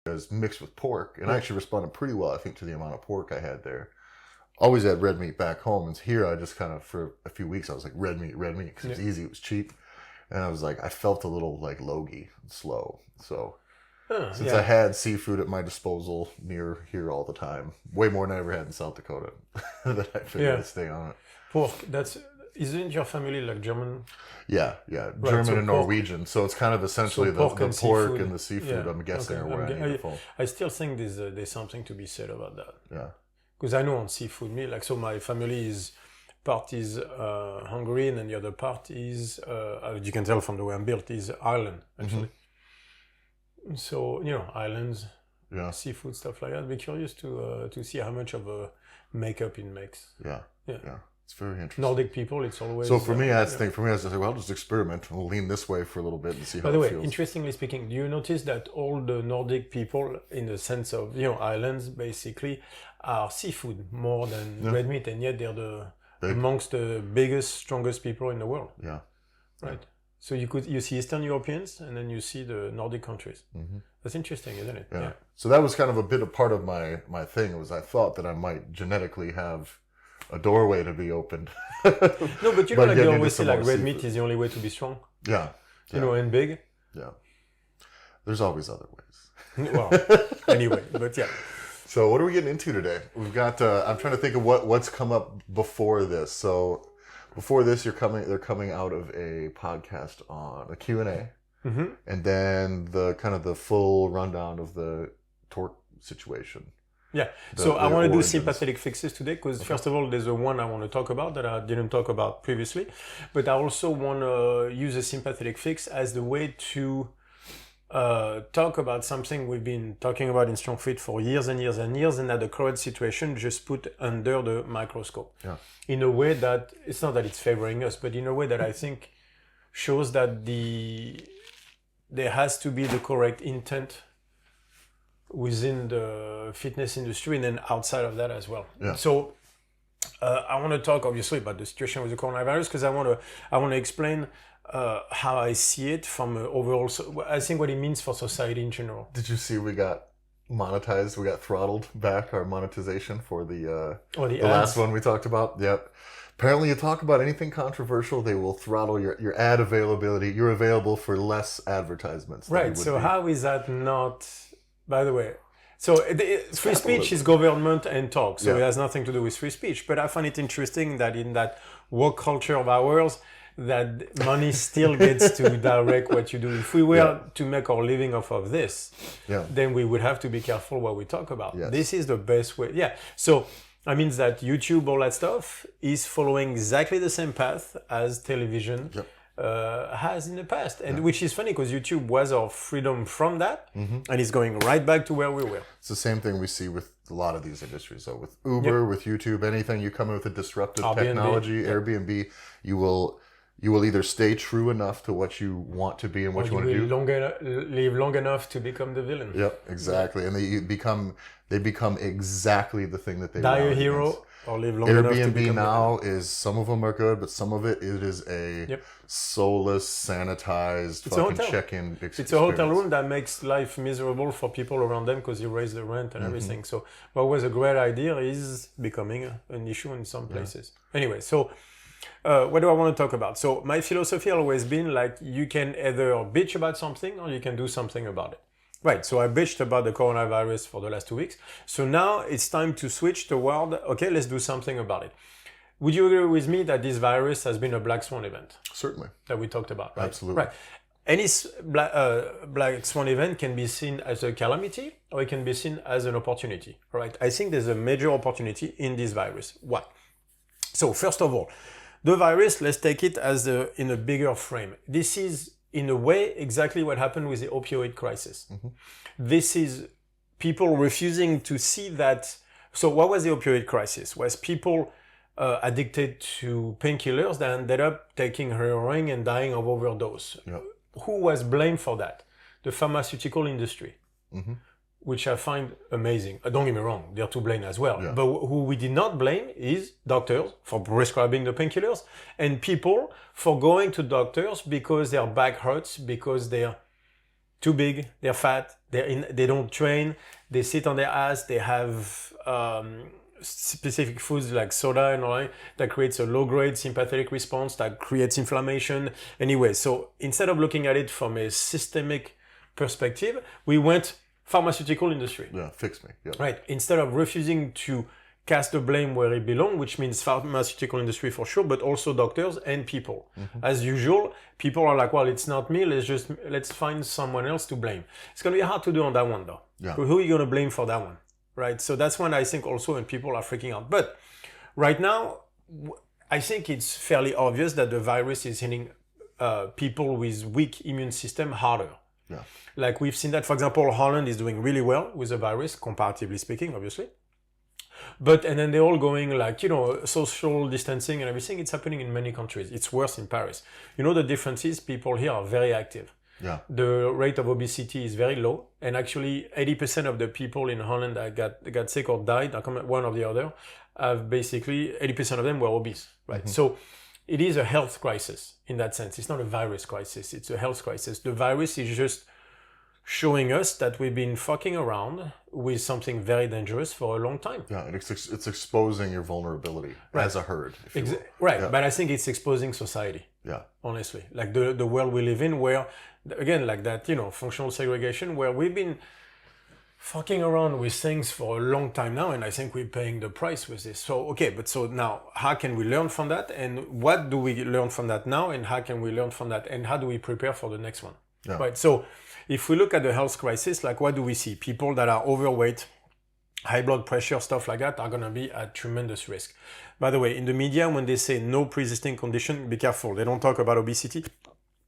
is mixed with pork, and I actually responded pretty well, I think, to the amount of pork I had there. Always had red meat back home, and here I just kind of, for a few weeks, I was like, red meat, because it was easy, it was cheap. And I was like, I felt a little like logy, slow. So since I had seafood at my disposal near here all the time, way more than I ever had in South Dakota, that I figured I'd stay on it. Pork, isn't your family like German? Yeah, German and Norwegian. So it's kind of essentially the pork and the seafood, I'm guessing, are where I need to fall. I still think there's something to be said about that. Yeah. Because I know on seafood meat, like, so my family part is Hungarian and the other part is, you can tell from the way I'm built, is Ireland, actually. Mm-hmm. So, islands, seafood, stuff like that. I'd be curious to see how much of a makeup it makes. Yeah. It's very interesting. Nordic people, it's always... So for me, I was just like, well, I'll just experiment. We'll lean this way for a little bit and see how it feels. By the way, interestingly speaking, do you notice that all the Nordic people, in the sense of, islands, basically, are seafood more than red meat, and yet they're amongst the biggest, strongest people in the world. Yeah. Right. So you see Eastern Europeans, and then you see the Nordic countries. Mm-hmm. That's interesting, isn't it? Yeah. So that was kind of a part of my thing, was I thought that I might genetically have a doorway to be opened. No, but like they always say, like, red meat is the only way to be strong. Yeah. And big. Yeah. There's always other ways. Well, anyway, but yeah. So what are we getting into today? We've got, I'm trying to think of what's come up before this. So before this, they're coming out of a podcast on a Q&A, and then the full rundown of the torque situation. Yeah, so I want to do sympathetic fixes today because, first of all, there's a one I want to talk about that I didn't talk about previously, but I also want to use a sympathetic fix as the way to talk about something we've been talking about in StrongFit for years and years and years, and that the current situation just put under the microscope. Yeah. In a way that, it's not that it's favoring us, but in a way that I think shows that there has to be the correct intent within the fitness industry and then outside of that as well. Yeah. So I want to talk obviously about the situation with the coronavirus because I want to explain how I see it from overall. I think what it means for society in general. Did you see we got monetized? We got throttled back our monetization for the last one we talked about. Yep. Apparently, you talk about anything controversial, they will throttle your ad availability. You're available for less advertisements. Right. So how is that not? By the way, so free speech is government and talk, so it has nothing to do with free speech. But I find it interesting that in that woke culture of ours, that money still gets to direct what you do. If we were to make our living off of this, then we would have to be careful what we talk about. Yes. This is the best way. Yeah. So that means that YouTube, all that stuff, is following exactly the same path as television. Yep. Has in the past, and which is funny because YouTube was our freedom from that, and it's going right back to where we were. It's the same thing we see with a lot of these industries. So with Uber, with YouTube, anything you come in with a disruptive technology, Airbnb, you will either stay true enough to what you want to be and what you want to do, live long enough to become the villain. Yep, exactly, and they become exactly the thing that they die a hero. Against. Or live long Airbnb now is, some of them are good, but some of it is a soulless, sanitized fucking check-in experience. It's a hotel room that makes life miserable for people around them because you raise the rent and everything. So what was a great idea is becoming an issue in some places. Anyway, so what do I want to talk about? So my philosophy always been like, you can either bitch about something or you can do something about it. Right, so I bitched about the coronavirus for the last 2 weeks. So now it's time to switch toward, okay, let's do something about it. Would you agree with me that this virus has been a black swan event? Certainly. That we talked about, right? Absolutely. Right. Any black swan event can be seen as a calamity or it can be seen as an opportunity, right? I think there's a major opportunity in this virus. Why? So first of all, the virus, let's take it as in a bigger frame. This is, in a way, exactly what happened with the opioid crisis. This is people refusing to see that. So what was the opioid crisis? Was people addicted to painkillers that ended up taking heroin and dying of overdose. Yep. Who was blamed for that? The pharmaceutical industry, which I find amazing. Don't get me wrong, they're to blame as well. Yeah. But who we did not blame is doctors for prescribing the painkillers and people for going to doctors because their back hurts, because their too big, they're fat, they don't train, they sit on their ass, they have specific foods like soda and all that creates a low-grade sympathetic response that creates inflammation. Anyway, so instead of looking at it from a systemic perspective, we went pharmaceutical industry. Yeah, fix me. Yeah. Right. Instead of refusing to cast the blame where it belongs, which means pharmaceutical industry for sure, but also doctors and people. As usual, people are like, well, it's not me, let's find someone else to blame. It's going to be hard to do on that one though. Yeah. Who are you going to blame for that one? Right. So that's when I think also when people are freaking out. But right now, I think it's fairly obvious that the virus is hitting people with weak immune system harder. Yeah. Like we've seen that, for example, Holland is doing really well with the virus, comparatively speaking, obviously. And then they're all going like, social distancing and everything. It's happening in many countries. It's worse in Paris. The difference is people here are very active. Yeah. The rate of obesity is very low. And actually 80% of the people in Holland that got sick or died, one or the other, have basically 80% of them were obese, right? So it is a health crisis in that sense. It's not a virus crisis. It's a health crisis. The virus is just showing us that we've been fucking around with something very dangerous for a long time. Yeah, and it's exposing your vulnerability as a herd. If you will. Right, Yeah. but I think it's exposing society, Yeah. honestly. Like the world we live in where, again, like that, functional segregation, where we've been fucking around with things for a long time now, and I think we're paying the price with this. So, okay, so now, how can we learn from that? And what do we learn from that now? And how can we learn from that? And how do we prepare for the next one? Yeah. Right, so if we look at the health crisis, like what do we see? People that are overweight, high blood pressure, stuff like that are going to be at tremendous risk. By the way, in the media, when they say no pre-existing condition, be careful. They don't talk about obesity.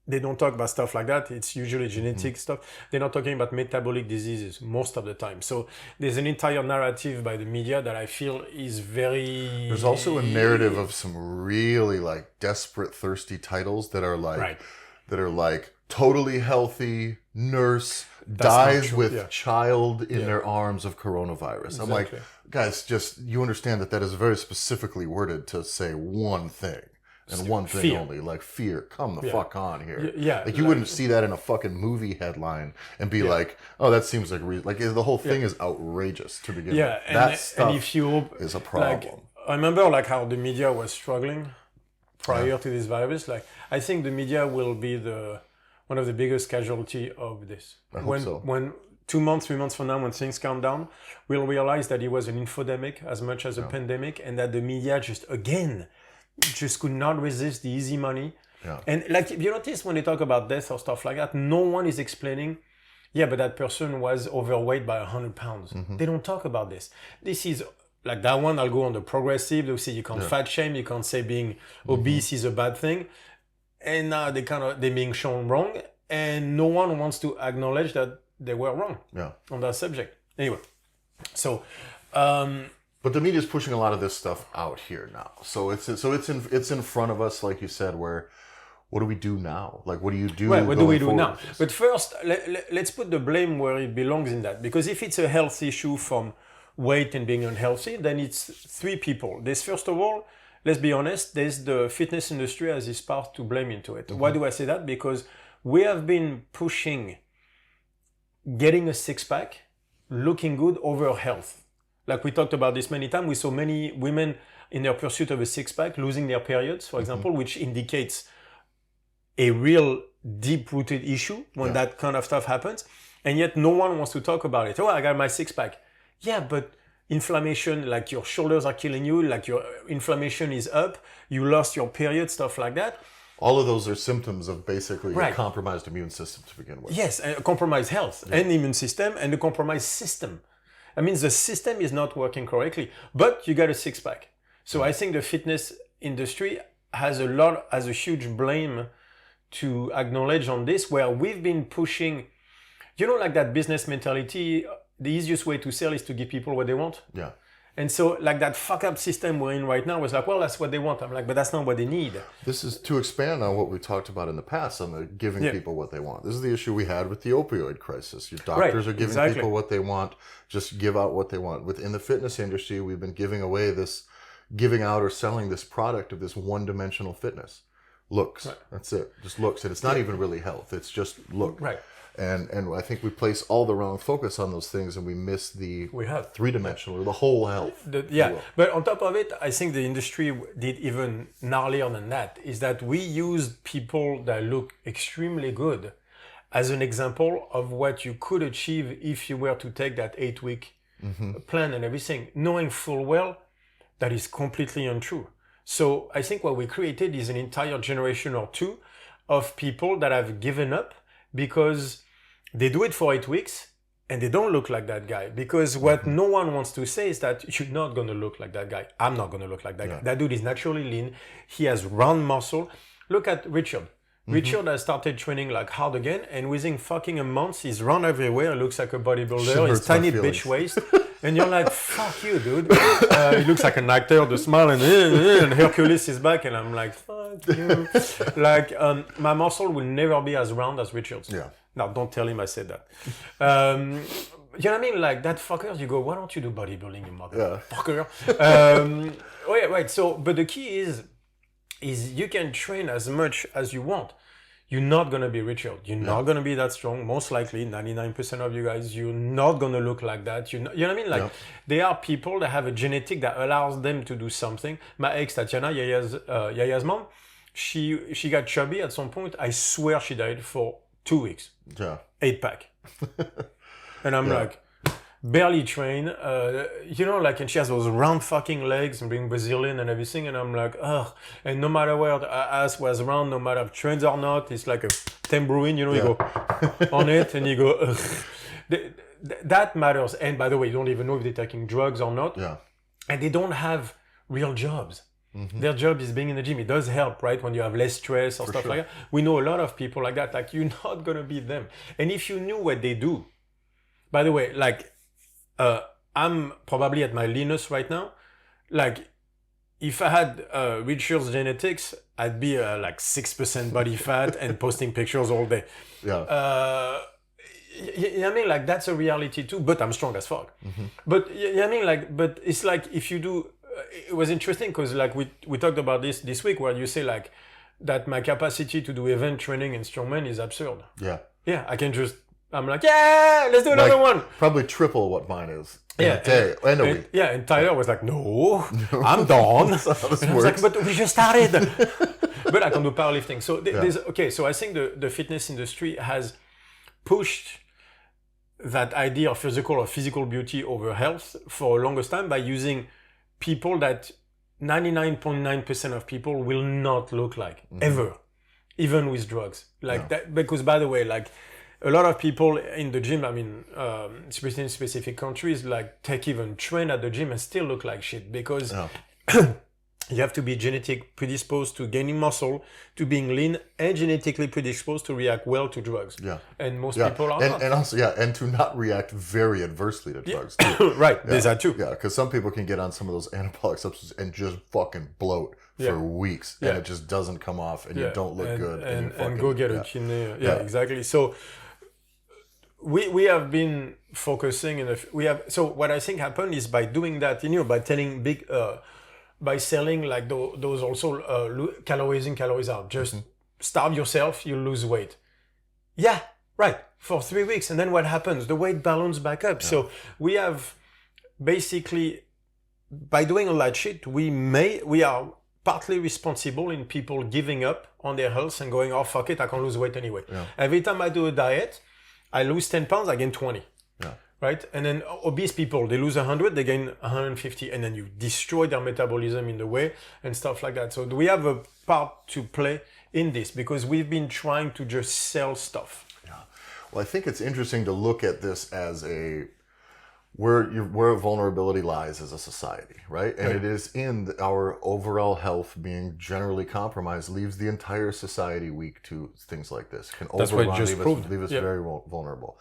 They don't talk about stuff like that. It's usually genetic stuff. They're not talking about metabolic diseases most of the time. So there's an entire narrative by the media that I feel is very... There's also a narrative of some really desperate, thirsty titles that are totally healthy nurse dies with child in their arms of coronavirus. Exactly. I'm like, guys, you understand that is very specifically worded to say one thing. And one thing fear. only, like fear. Come the fuck on here. Yeah. Like you wouldn't see that in a fucking movie headline and be like, oh, that seems like the whole thing is outrageous to begin with. And That stuff and if you, is a problem. I remember how the media was struggling prior to this virus. I think the media will be one of the biggest casualty of this. I hope so. When 2 months, 3 months from now, when things calm down, we'll realize that it was an infodemic as much as a pandemic, and that the media just could not resist the easy money. Yeah. And you notice when they talk about death or stuff like that, no one is explaining, but that person was overweight by 100 pounds. They don't talk about this. This is like that one, I'll go on the progressive. They'll say you can't fat shame, you can't say being obese is a bad thing. And now they're being shown wrong, and no one wants to acknowledge that they were wrong on that subject. Anyway, so but the media is pushing a lot of this stuff out here now. So it's in front of us, like you said. Where what do we do now? Like, what do you do? Right, what do we do now? But first, let's put the blame where it belongs in that. Because if it's a health issue from weight and being unhealthy, then it's three people. There's, first of all, let's be honest, there's the fitness industry as his part to blame into it. Why do I say that? Because we have been pushing getting a six-pack, looking good over health. Like we talked about this many times, we saw many women in their pursuit of a six-pack losing their periods, for example, which indicates a real deep-rooted issue when that kind of stuff happens. And yet no one wants to talk about it. Oh, I got my six-pack. Yeah, but inflammation, like your shoulders are killing you, like your inflammation is up, you lost your period, stuff like that. All of those are symptoms of basically a compromised immune system to begin with. Yes, a compromised health and immune system and a compromised system. That means the system is not working correctly, but you got a six-pack. So I think the fitness industry has a huge blame to acknowledge on this, where we've been pushing, like that business mentality, the easiest way to sell is to give people what they want. Yeah. And so that fuck up system we're in right now was like, well, that's what they want. I'm like, but that's not what they need. This is to expand on what we talked about in the past on the giving people what they want. This is the issue we had with the opioid crisis. Your doctors are giving people what they want. Just give out what they want. Within the fitness industry, we've been giving out or selling this product of this one-dimensional fitness. looks. Right. That's it. Just looks. And it's not even really health. It's just look. Right. And I think we place all the wrong focus on those things, and we miss the We have. three-dimensional or the whole health. But on top of it, I think the industry did even gnarlier than that, is that we used people that look extremely good as an example of what you could achieve if you were to take that 8-week plan and everything, knowing full well that is completely untrue. So I think what we created is an entire generation or two of people that have given up because they do it for 8 weeks and they don't look like that guy. Because what no one wants to say is that you're not going to look like that guy. I'm not going to look like that guy. That dude is naturally lean. He has round muscle. Look at Richard. Richard has started training like hard again, and within fucking a month, he's round everywhere. Looks like a bodybuilder. His tiny bitch waist. And you're like, fuck you, dude. He looks like an actor, the smile, and Hercules is back, and I'm like, fuck you. Like, my muscle will never be as round as Richard's. Yeah. Now, don't tell him I said that. You know what I mean? Like, that fucker, you go, why don't you do bodybuilding, you motherfucker? Oh, yeah, right. So, but the key is you can train as much as you want. You're not going to be Richard. You're not going to be that strong. Most likely, 99% of you guys, you're not going to look like that. You know what I mean? Like, there are people that have a genetic that allows them to do something. My ex, Tatiana, Yaya's mom, she got chubby at some point. I swear she died for 2 weeks. Yeah. 8-pack. And I'm like, barely trained, like, and she has those round fucking legs and being Brazilian and everything, and I'm like, ugh. And no matter where the ass was round, no matter if trains or not, it's like a tambourine, you go on it and you go, ugh. That matters. And by the way, you don't even know if they're taking drugs or not. Yeah. And they don't have real jobs. Their job is being in the gym. It does help, right? When you have less stress or stuff like that. We know a lot of people like that. Like, you're not going to beat them. And if you knew what they do, by the way, like, I'm probably at my leanest right now. Like, if I had Richard's genetics, I'd be like 6% body fat and posting pictures all day. Yeah. You know what I mean? Like, that's a reality too, but I'm strong as fuck. But you know what I mean? Like, but it's like, if you do, it was interesting because like we talked about this week where you say like that my capacity to do event training in strongman is absurd. Yeah. Yeah, I'm like, yeah, let's do another one. Probably triple what mine is. Yeah, a day and a week. Yeah, and Tyler was like, no, I'm done. That's not how this and I was works. like, but we just started. But I can do powerlifting. So so I think the fitness industry has pushed that idea of physical beauty over health for the longest time by using people that 99.9% of people will not look like ever, even with drugs. Like that, because by the way, like, a lot of people in the gym, I mean, especially in specific countries, like, take even train at the gym and still look like shit because you have to be genetic predisposed to gaining muscle, to being lean, and genetically predisposed to react well to drugs. Yeah. And most people are not. And also, and to not react very adversely to drugs, too. Right, there's that too. Yeah, because some people can get on some of those anabolic substances and just fucking bloat for weeks, and it just doesn't come off, and you don't look good. And go get a kidney. Yeah, exactly. So we have been focusing, so what I think happened is by doing that, by telling by selling like those also calories in, calories out. Just starve yourself, you lose weight. Yeah, right. For 3 weeks. And then what happens? The weight balloons back up. Yeah. So we have basically, by doing all that shit, we are partly responsible in people giving up on their health and going, oh, fuck it, I can lose weight anyway. Yeah. Every time I do a diet, I lose 10 pounds, I gain 20. Yeah. Right? And then obese people, they lose 100, they gain 150, and then you destroy their metabolism in the way and stuff like that. So we have a part to play in this because we've been trying to just sell stuff. Yeah. Well, I think it's interesting to look at this as where vulnerability lies as a society, right? And it is in our overall health being generally compromised leaves the entire society weak to things like this. Can leave us very vulnerable.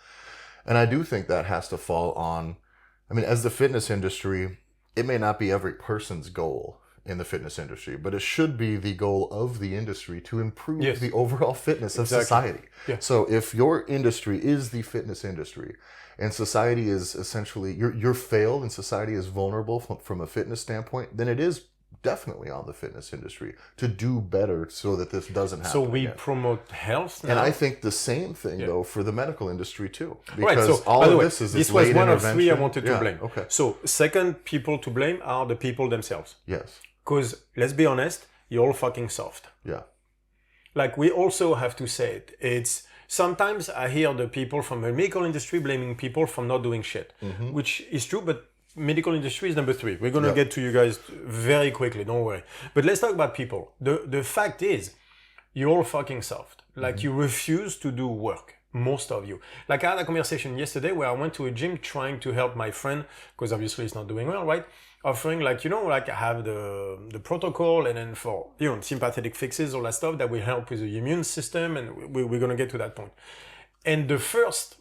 And I do think that has to fall on, as the fitness industry, it may not be every person's goal in the fitness industry, but it should be the goal of the industry to improve the overall fitness of society. Yeah. So if your industry is the fitness industry and society is essentially, you're failed and society is vulnerable from a fitness standpoint, then it is definitely on the fitness industry to do better so that this doesn't happen. So we again. promote health now. And I think the same thing, though, for the medical industry, too. Right, Because so, all by the of way, this is this late was one of intervention. three I wanted to blame. Okay. So second people to blame are the people themselves. Yes. Because, let's be honest, you're all fucking soft. Yeah. Like, we also have to say it. It's sometimes I hear the people from the medical industry blaming people for not doing shit, which is true, but medical industry is number 3. We're going to get to you guys very quickly, don't worry. But let's talk about people. The fact is, you're all fucking soft. Like, you refuse to do work. Most of you. Like, I had a conversation yesterday where I went to a gym trying to help my friend, because obviously he's not doing well, right? Offering, like, you know, like I have the protocol, and then for, you know, sympathetic fixes, all that stuff that will help with the immune system, and we're going to get to that point. And the first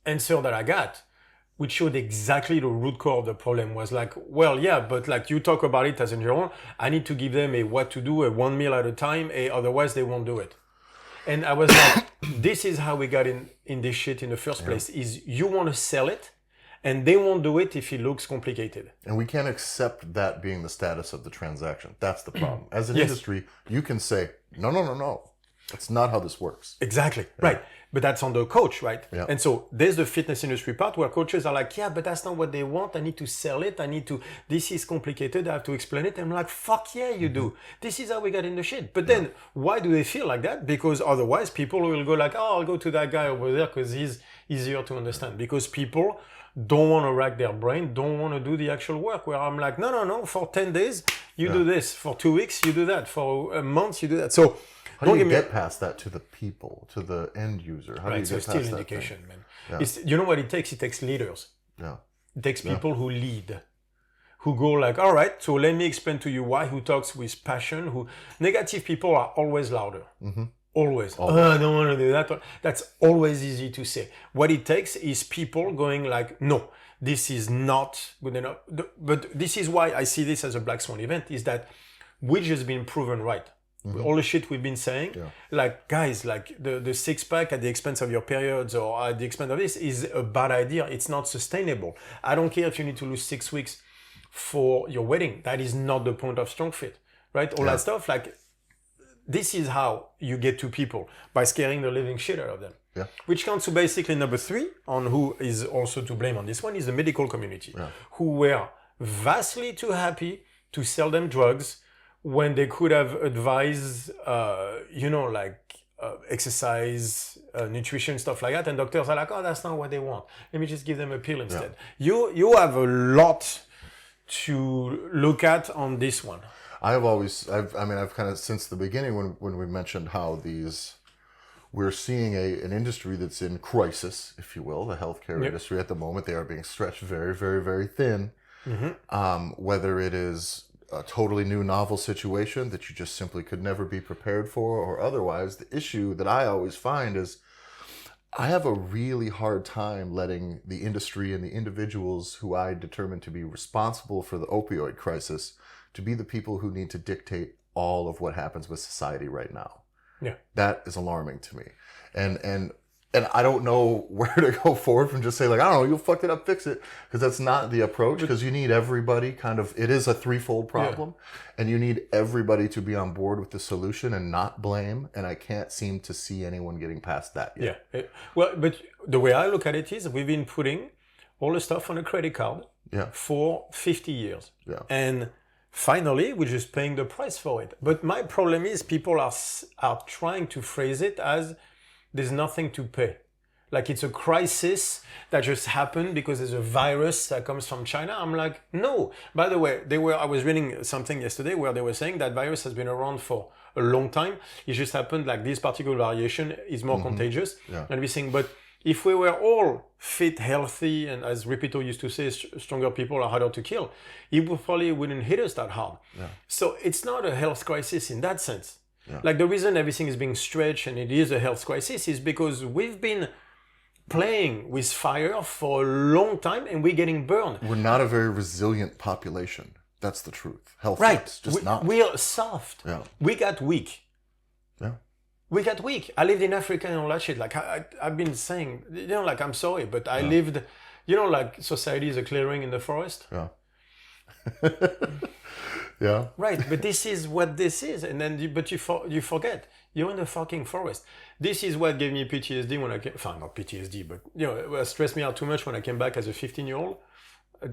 answer that I got, which showed exactly the root core of the problem, was like, well, yeah, but like you talk about it as a neuron, I need to give them a what to do, a 1 meal at a time, otherwise they won't do it. And I was like, this is how we got in this shit in the first place, is you want to sell it, and they won't do it if it looks complicated. And we can't accept that being the status of the transaction. That's the problem. As an industry, you can say, no. That's not how this works. Exactly. Right. But that's on the coach, right? Yeah. And so there's the fitness industry part where coaches are like, yeah, but that's not what they want. I need to sell it. This is complicated. I have to explain it. And I'm like, fuck yeah, you do. This is how we got in the shit. But then why do they feel like that? Because otherwise people will go like, oh, I'll go to that guy over there because he's easier to understand. Because people don't want to rack their brain, don't want to do the actual work, where I'm like, no, for 10 days, you do this. For 2 weeks, you do that. For a month, you do that. So how do you get past that to the people, to the end user? How do you get past that? It's still indication, man. Yeah. You know what it takes? It takes leaders. Yeah. It takes people who lead, who go like, all right, so let me explain to you why, who talks with passion, negative people are always louder. Always. Oh, I don't want to do that. That's always easy to say. What it takes is people going like, no, this is not good enough. But this is why I see this as a Black Swan event, is that we've just been proven right. All the shit we've been saying, like, guys, like the six-pack at the expense of your periods or at the expense of this is a bad idea. It's not sustainable. I don't care if you need to lose 6 weeks for your wedding. That is not the point of Strong Fit, right? All that stuff, like, this is how you get to people, by scaring the living shit out of them. Yeah. Which comes to basically number 3, on who is also to blame on this one, is the medical community, who were vastly too happy to sell them drugs when they could have advised, exercise, nutrition, stuff like that. And doctors are like, oh, that's not what they want. Let me just give them a pill instead. You have a lot to look at on this one. I've kind of, since the beginning, when we mentioned how we're seeing an industry that's in crisis, if you will, the healthcare industry at the moment, they are being stretched very, very, very thin. Whether it is a totally new novel situation that you just simply could never be prepared for, or otherwise, the issue that I always find is I have a really hard time letting the industry and the individuals who I determine to be responsible for the opioid crisis to be the people who need to dictate all of what happens with society right now. Yeah. That is alarming to me. And I don't know where to go forward from just saying like, I don't know, you fucked it up, fix it. Because that's not the approach, because you need everybody it is a threefold problem. And you need everybody to be on board with the solution and not blame. And I can't seem to see anyone getting past that yet. Yeah. Well, but the way I look at it is we've been putting all the stuff on a credit card for 50 years. Yeah. And finally, we're just paying the price for it. But my problem is people are trying to phrase it as there's nothing to pay. Like it's a crisis that just happened because there's a virus that comes from China. I'm like, no. By the way, I was reading something yesterday where they were saying that virus has been around for a long time. It just happened like this particular variation is more contagious. Yeah. And we're saying, but if we were all fit, healthy, and as Repito used to say, stronger people are harder to kill, it probably wouldn't hit us that hard. Yeah. So it's not a health crisis in that sense. Yeah. Like the reason everything is being stretched and it is a health crisis is because we've been playing with fire for a long time and we're getting burned. We're not a very resilient population. That's the truth. Health is just not. We're soft. Yeah. We got weak. Yeah. We got weak. I lived in Africa and all that shit. Like I've been saying, like I'm sorry, but I lived, like society is a clearing in the forest. Yeah. Yeah. Right, but this is what this is, and then you forget you're in the fucking forest. This is what gave me PTSD when I came. Enfin, not PTSD, but it stressed me out too much when I came back as a 15-year-old.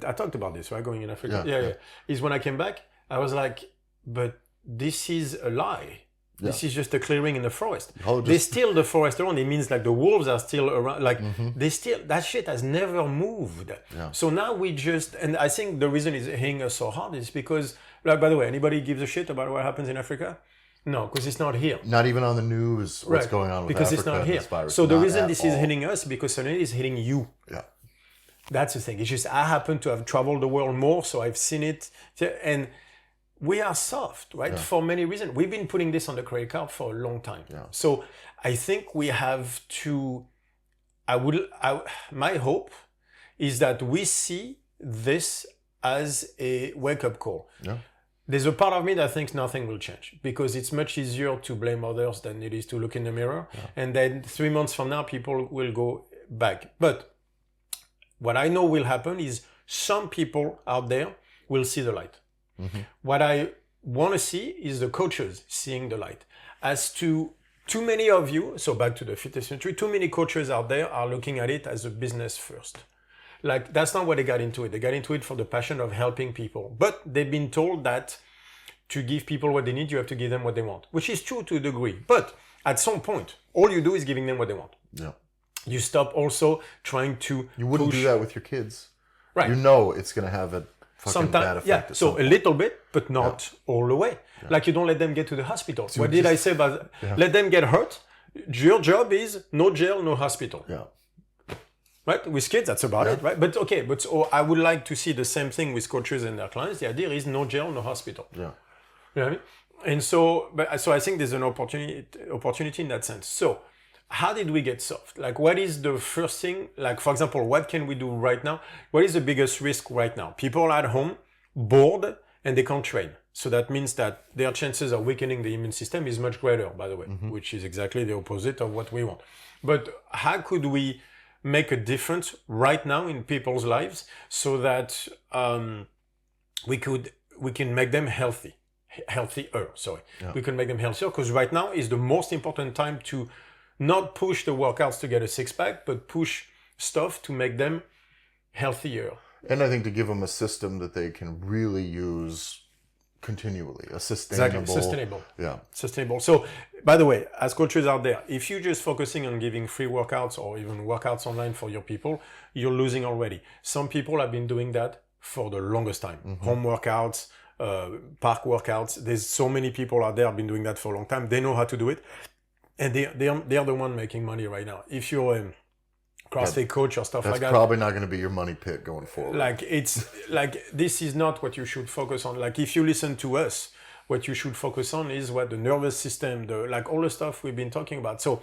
I talked about this, right? Going in Africa. Yeah. Is when I came back, I was like, but this is a lie. Yeah. This is just a clearing in the forest. They still the forest around. It means like the wolves are still around. Like they still, that shit has never moved. Yeah. So now and I think the reason it's hitting us so hard is because, like, by the way, anybody gives a shit about what happens in Africa? No, because it's not here. Not even on the news what's going on with because Africa. Because it's not here. So the reason this is hitting us because suddenly it's hitting you. Yeah. That's the thing. It's just I happen to have traveled the world more, so I've seen it. And we are soft, right? Yeah. For many reasons. We've been putting this on the credit card for a long time. Yeah. So I think we have to, my hope is that we see this as a wake-up call. Yeah. There's a part of me that thinks nothing will change because it's much easier to blame others than it is to look in the mirror. Yeah. And then 3 months from now, people will go back. But what I know will happen is some people out there will see the light. Mm-hmm. What I want to see is the coaches seeing the light. As to too many of you, so back to the fitness century, too many coaches out there are looking at it as a business first. Like, that's not what they got into it. They got into it for the passion of helping people. But they've been told that to give people what they need, you have to give them what they want, which is true to a degree. But at some point, all you do is giving them what they want. Yeah. You stop also trying to You wouldn't do that with your kids. Right. You know it's going to have a fucking bad effect. Yeah, so a little bit, but not all the way. Yeah. Like, you don't let them get to the hospital. So what did I say about let them get hurt? Your job is no jail, no hospital. Yeah. Right? With kids, that's about it, right? But okay, so I would like to see the same thing with coaches and their clients. The idea is no jail, no hospital. Yeah. You know what I mean? And so I think there's an opportunity in that sense. So how did we get soft? Like, what is the first thing? Like, for example, what can we do right now? What is the biggest risk right now? People at home, bored, and they can't train. So that means that their chances of weakening the immune system is much greater, by the way, which is exactly the opposite of what we want. But how could we make a difference right now in people's lives so that we can make them healthier. We can make them healthier because right now is the most important time to not push the workouts to get a six-pack, but push stuff to make them healthier. And I think to give them a system that they can really use continually, a sustainable. Exactly, sustainable. Yeah. Sustainable. So, by the way, as coaches out there, if you're just focusing on giving free workouts or even workouts online for your people, you're losing already. Some people have been doing that for the longest time. Home workouts, park workouts. There's so many people out there have been doing that for a long time. They know how to do it. And they are the one making money right now. If you're a CrossFit coach or stuff like that. That's probably not going to be your money pit going forward. Like, it's like, this is not what you should focus on. Like, if you listen to us, what you should focus on is what the nervous system, like all the stuff we've been talking about. So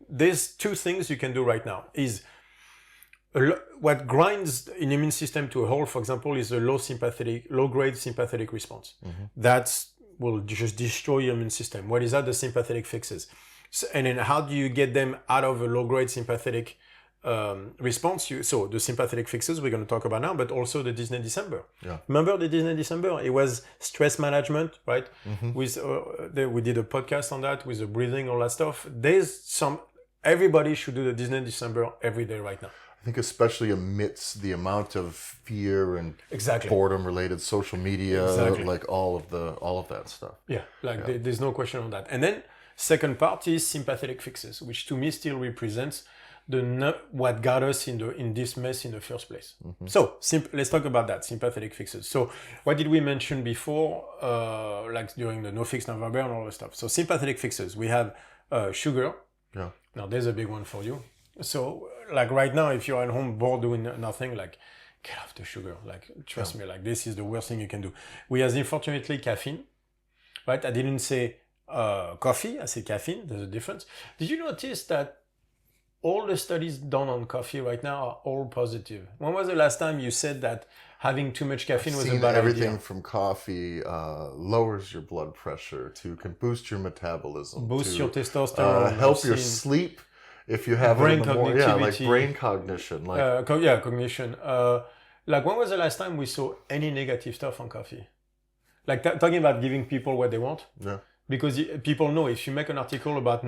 there's two things you can do right now. Is what grinds an immune system to a halt, for example, is a low-grade sympathetic response. That will just destroy your immune system. What is that? The sympathetic fixes. So, and then how do you get them out of a low-grade sympathetic response? So the sympathetic fixes we're going to talk about now, but also the Disney December. Yeah. Remember the Disney December? It was stress management, right? With we did a podcast on that with the breathing, all that stuff. Everybody should do the Disney December every day right now. I think especially amidst the amount of fear and boredom related social media, like all of that stuff. Yeah, there's no question on that. And then second part is sympathetic fixes, which to me still represents what got us in this mess in the first place. So let's talk about that, sympathetic fixes. So what did we mention before, like during the No Fix November and all that stuff? So sympathetic fixes, we have sugar. Yeah. Now there's a big one for you. So like right now, if you're at home bored doing nothing, like get off the sugar. Like trust me, like this is the worst thing you can do. We have unfortunately caffeine, right? I didn't say coffee, I said caffeine. There's a difference. Did you notice that all the studies done on coffee right now are all positive? When was the last time you said that having too much caffeine was a bad everything idea? From coffee lowers your blood pressure, can boost your metabolism, boost your testosterone, help your sleep if you have brain it in the morning. cognitivity, like brain cognition, cognition. Like, when was the last time we saw any negative stuff on coffee? Like, talking about giving people what they want. Yeah. Because people know if you make an article about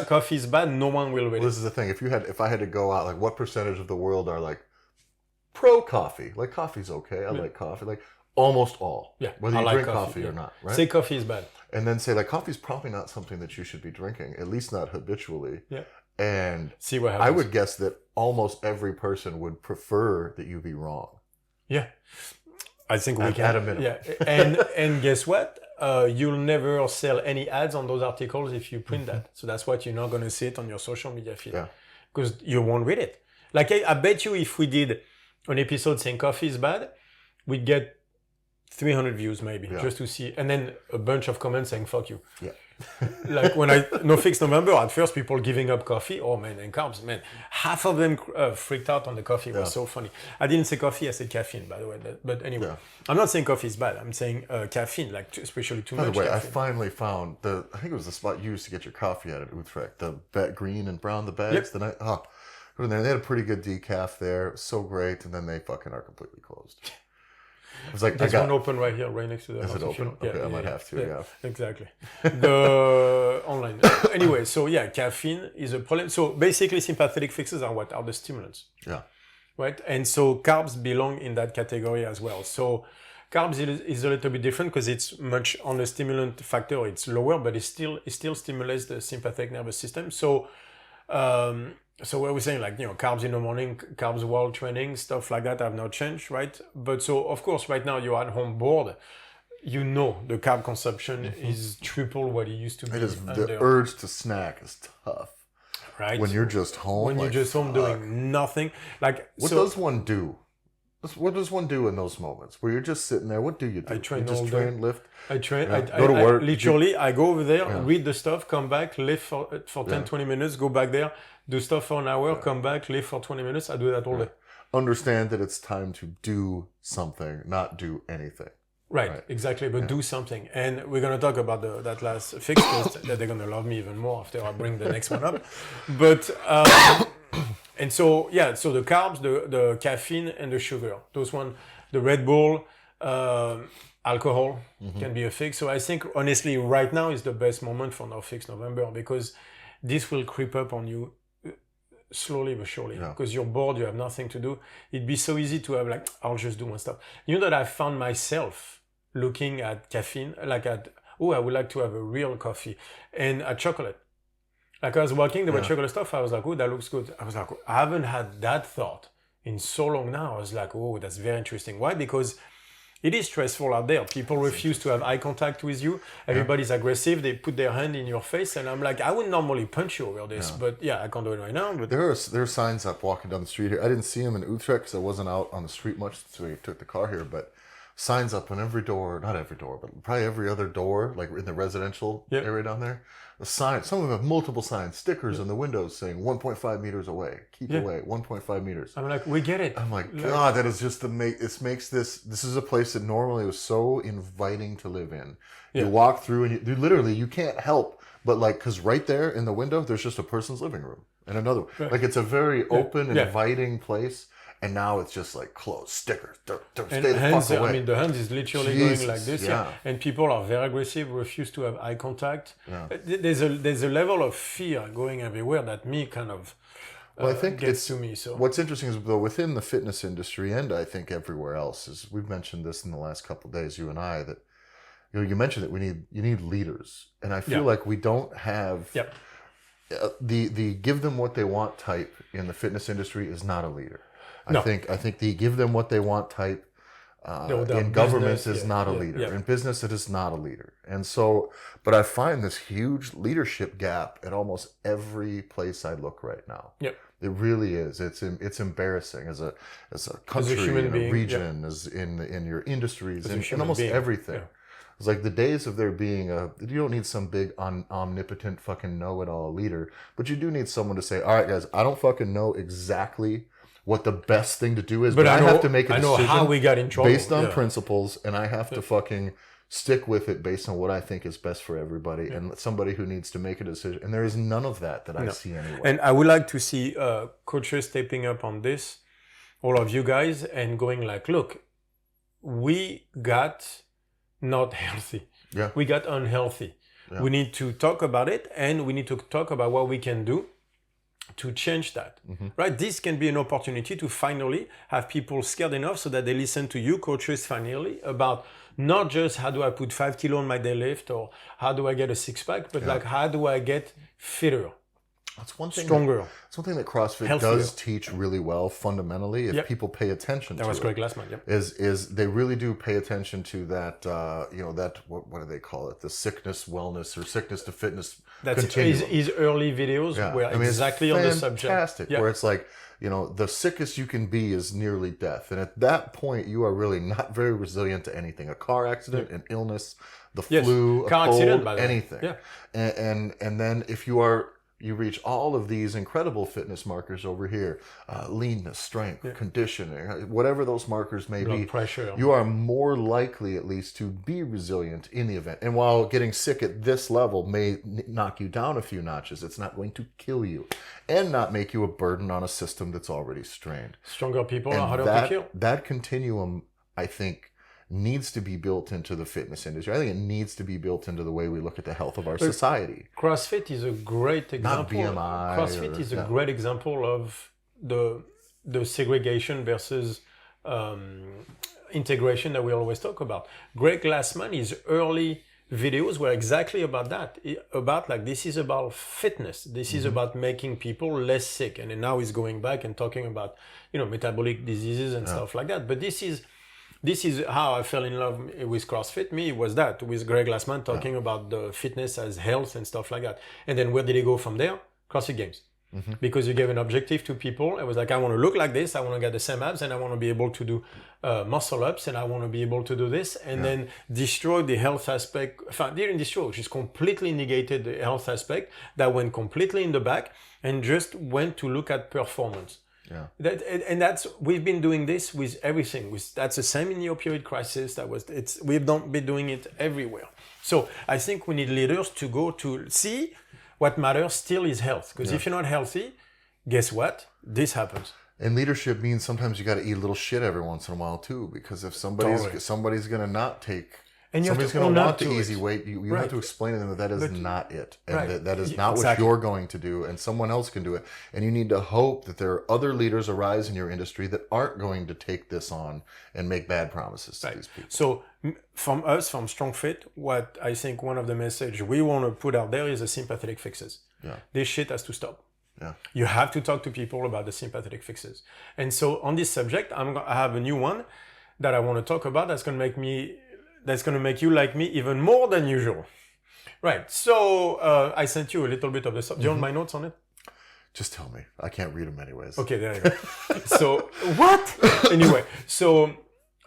coffee is bad, no one will read it. This is the thing. If I had to go out, like, what percentage of the world are like pro coffee? Like, coffee's okay. I like coffee. Like, almost all. Yeah. Whether you drink coffee or not, right? Say coffee is bad. And then say, like, coffee's probably not something that you should be drinking, at least not habitually. Yeah. And see what happens. I would guess that almost every person would prefer that you be wrong. Yeah. I think we can. At a minimum. Yeah. And guess what? You'll never sell any ads on those articles if you print that. So that's what you're not going to see it on your social media feed. Yeah. Because you won't read it. Like, I bet you if we did an episode saying coffee is bad, we'd get 300 views maybe, just to see. And then a bunch of comments saying, fuck you. Yeah. Like, when No Fix November, at first people giving up coffee. Oh man, and carbs, man. Half of them freaked out on the coffee. It was so funny. I didn't say coffee, I said caffeine, by the way. But anyway, I'm not saying coffee is bad. I'm saying caffeine, like especially too much. By the way, caffeine. I finally found I think it was the spot you used to get your coffee at Utrecht. The green and brown, the bags. Yep. Go in there. They had a pretty good decaf there. It was so great. And then they fucking are completely closed. It was like, there's one open right here, right next to the house. Is it open? Okay, I might have to, yeah. Exactly. The online. Anyway, so yeah, caffeine is a problem. So basically, sympathetic fixes are what? Are the stimulants. Yeah. Right? And so carbs belong in that category as well. So carbs is a little bit different because it's much on the stimulant factor, it's lower, but it still stimulates the sympathetic nervous system. So so what we're saying, like, carbs in the morning, carbs while training, stuff like that have not changed, right? But so, of course, right now you're at home bored. The carb consumption is triple what it used to be. It is, the urge to snack is tough. Right? When you're just home. When you're just home doing nothing. Like, what does one do? What does one do in those moments where you're just sitting there? What do you do? I train you just all train, day. lift? I train. Go to work. Literally, I go over there, read the stuff, come back, lift for 10, 20 minutes, go back there, do stuff for an hour, come back, lift for 20 minutes. I do that all day. Understand that it's time to do something, not do anything. Right. Exactly. But do something. And we're going to talk about that last fix test that they're going to love me even more after I bring the next one up. But... and so, so the carbs, the caffeine, and the sugar. Those one, the Red Bull, alcohol can be a fix. So I think, honestly, right now is the best moment for No Fix November because this will creep up on you slowly but surely. Because you're bored, you have nothing to do. It'd be so easy to have like, I'll just do one stuff. That I found myself looking at caffeine, like I would like to have a real coffee, and at chocolate. Like I was working, there were chocolate stuff. I was like, oh, that looks good. I was like, I haven't had that thought in so long now. I was like, oh, that's very interesting. Why? Because it is stressful out there. People refuse to have eye contact with you. Everybody's aggressive. They put their hand in your face. And I'm like, I would normally punch you over this. But I can't do it right now. But there are signs up walking down the street here. I didn't see them in Utrecht because I wasn't out on the street much. So we took the car here. But signs up on every door, not every door, but probably every other door, like in the residential area down there. The sign, some of them have multiple signs, stickers on the windows saying 1.5 meters away, keep away, 1.5 meters. I'm like, we get it. I'm like, God, that is just this is a place that normally was so inviting to live in. You walk through and you can't help but because right there in the window, there's just a person's living room and another. Like it's a very open, inviting place. And now it's just like closed stickers. Stay the fuck away. I mean, the hand is literally going like this. And people are very aggressive, refuse to have eye contact. There's a level of fear going everywhere that me kind of I think gets to me. So what's interesting is though within the fitness industry and I think everywhere else is we've mentioned this in the last couple of days, you and I, that you mentioned that you need leaders, and I feel like we don't have the give them what they want type in the fitness industry is not a leader. I think the give them what they want type in governments is not a leader. In business, it is not a leader. And so, but I find this huge leadership gap at almost every place I look right now. It really is. It's embarrassing as a country, in a region, as in your industries, in almost everything. It's like the days of there being you don't need some big omnipotent fucking know-it-all leader, but you do need someone to say, all right, guys, I don't fucking know exactly what the best thing to do is, but I have to make a decision. I know how we got in trouble based on principles, and I have to fucking stick with it based on what I think is best for everybody, and somebody who needs to make a decision. And there is none of that I see anywhere. And I would like to see coaches stepping up on this, all of you guys and going like, look, we got not healthy. Yeah. We got unhealthy. Yeah. We need to talk about it, and we need to talk about what we can do to change that, right? This can be an opportunity to finally have people scared enough so that they listen to you, coaches, finally, about not just how do I put 5 kilos on my deadlift or how do I get a six pack, but like how do I get fitter, that's one thing stronger. That's one thing that CrossFit does teach really well fundamentally if people pay attention to it. That was Greg Glassman, is they really do pay attention to that, that, what do they call it? The sickness, wellness, or sickness to fitness continuum. His early videos were exactly on the subject. Fantastic, where it's like, the sickest you can be is nearly death. And at that point, you are really not very resilient to anything. A car accident, an illness, the flu, a cold, anything. Yeah. And then if you reach all of these incredible fitness markers over here, leanness, strength, conditioning, whatever those markers may be, pressure. You are more likely at least to be resilient in the event. And while getting sick at this level may knock you down a few notches, it's not going to kill you and not make you a burden on a system that's already strained. Stronger people are harder to kill. That continuum, I think, needs to be built into the fitness industry. I think it needs to be built into the way we look at the health of our society. CrossFit is a great example. Not BMI. CrossFit is a great example of the segregation versus integration that we always talk about. Greg Glassman, his early videos were exactly about that. This is about fitness. This is about making people less sick. And then now he's going back and talking about, metabolic diseases and stuff like that. But this is how I fell in love with CrossFit. It was that, with Greg Glassman talking about the fitness as health and stuff like that. And then where did he go from there? CrossFit Games. Because you gave an objective to people. It was like, I want to look like this, I want to get the same abs, and I want to be able to do muscle ups, and I want to be able to do this, and then destroy the health aspect. Didn't destroy, just completely negated the health aspect that went completely in the back and just went to look at performance. Yeah. That's we've been doing this with everything. That's the same in the opioid crisis. We've been doing it everywhere. So I think we need leaders to go to see what matters still is health. Because if you're not healthy, guess what? This happens. And leadership means sometimes you got to eat a little shit every once in a while too. Because if somebody's going to not take. And somebody's going to want the easy way. You have to explain to them that is not it. And that is not what you're going to do. And someone else can do it. And you need to hope that there are other leaders arise in your industry that aren't going to take this on and make bad promises to these people. So from StrongFit, what I think one of the messages we want to put out there is the sympathetic fixes. Yeah. This shit has to stop. Yeah. You have to talk to people about the sympathetic fixes. And so on this subject, I have a new one that I want to talk about that's going to make you like me even more than usual. Right. So I sent you a little bit of the stuff. Do you want my notes on it? Just tell me. I can't read them anyways. Okay, there you go. So, what? Anyway, so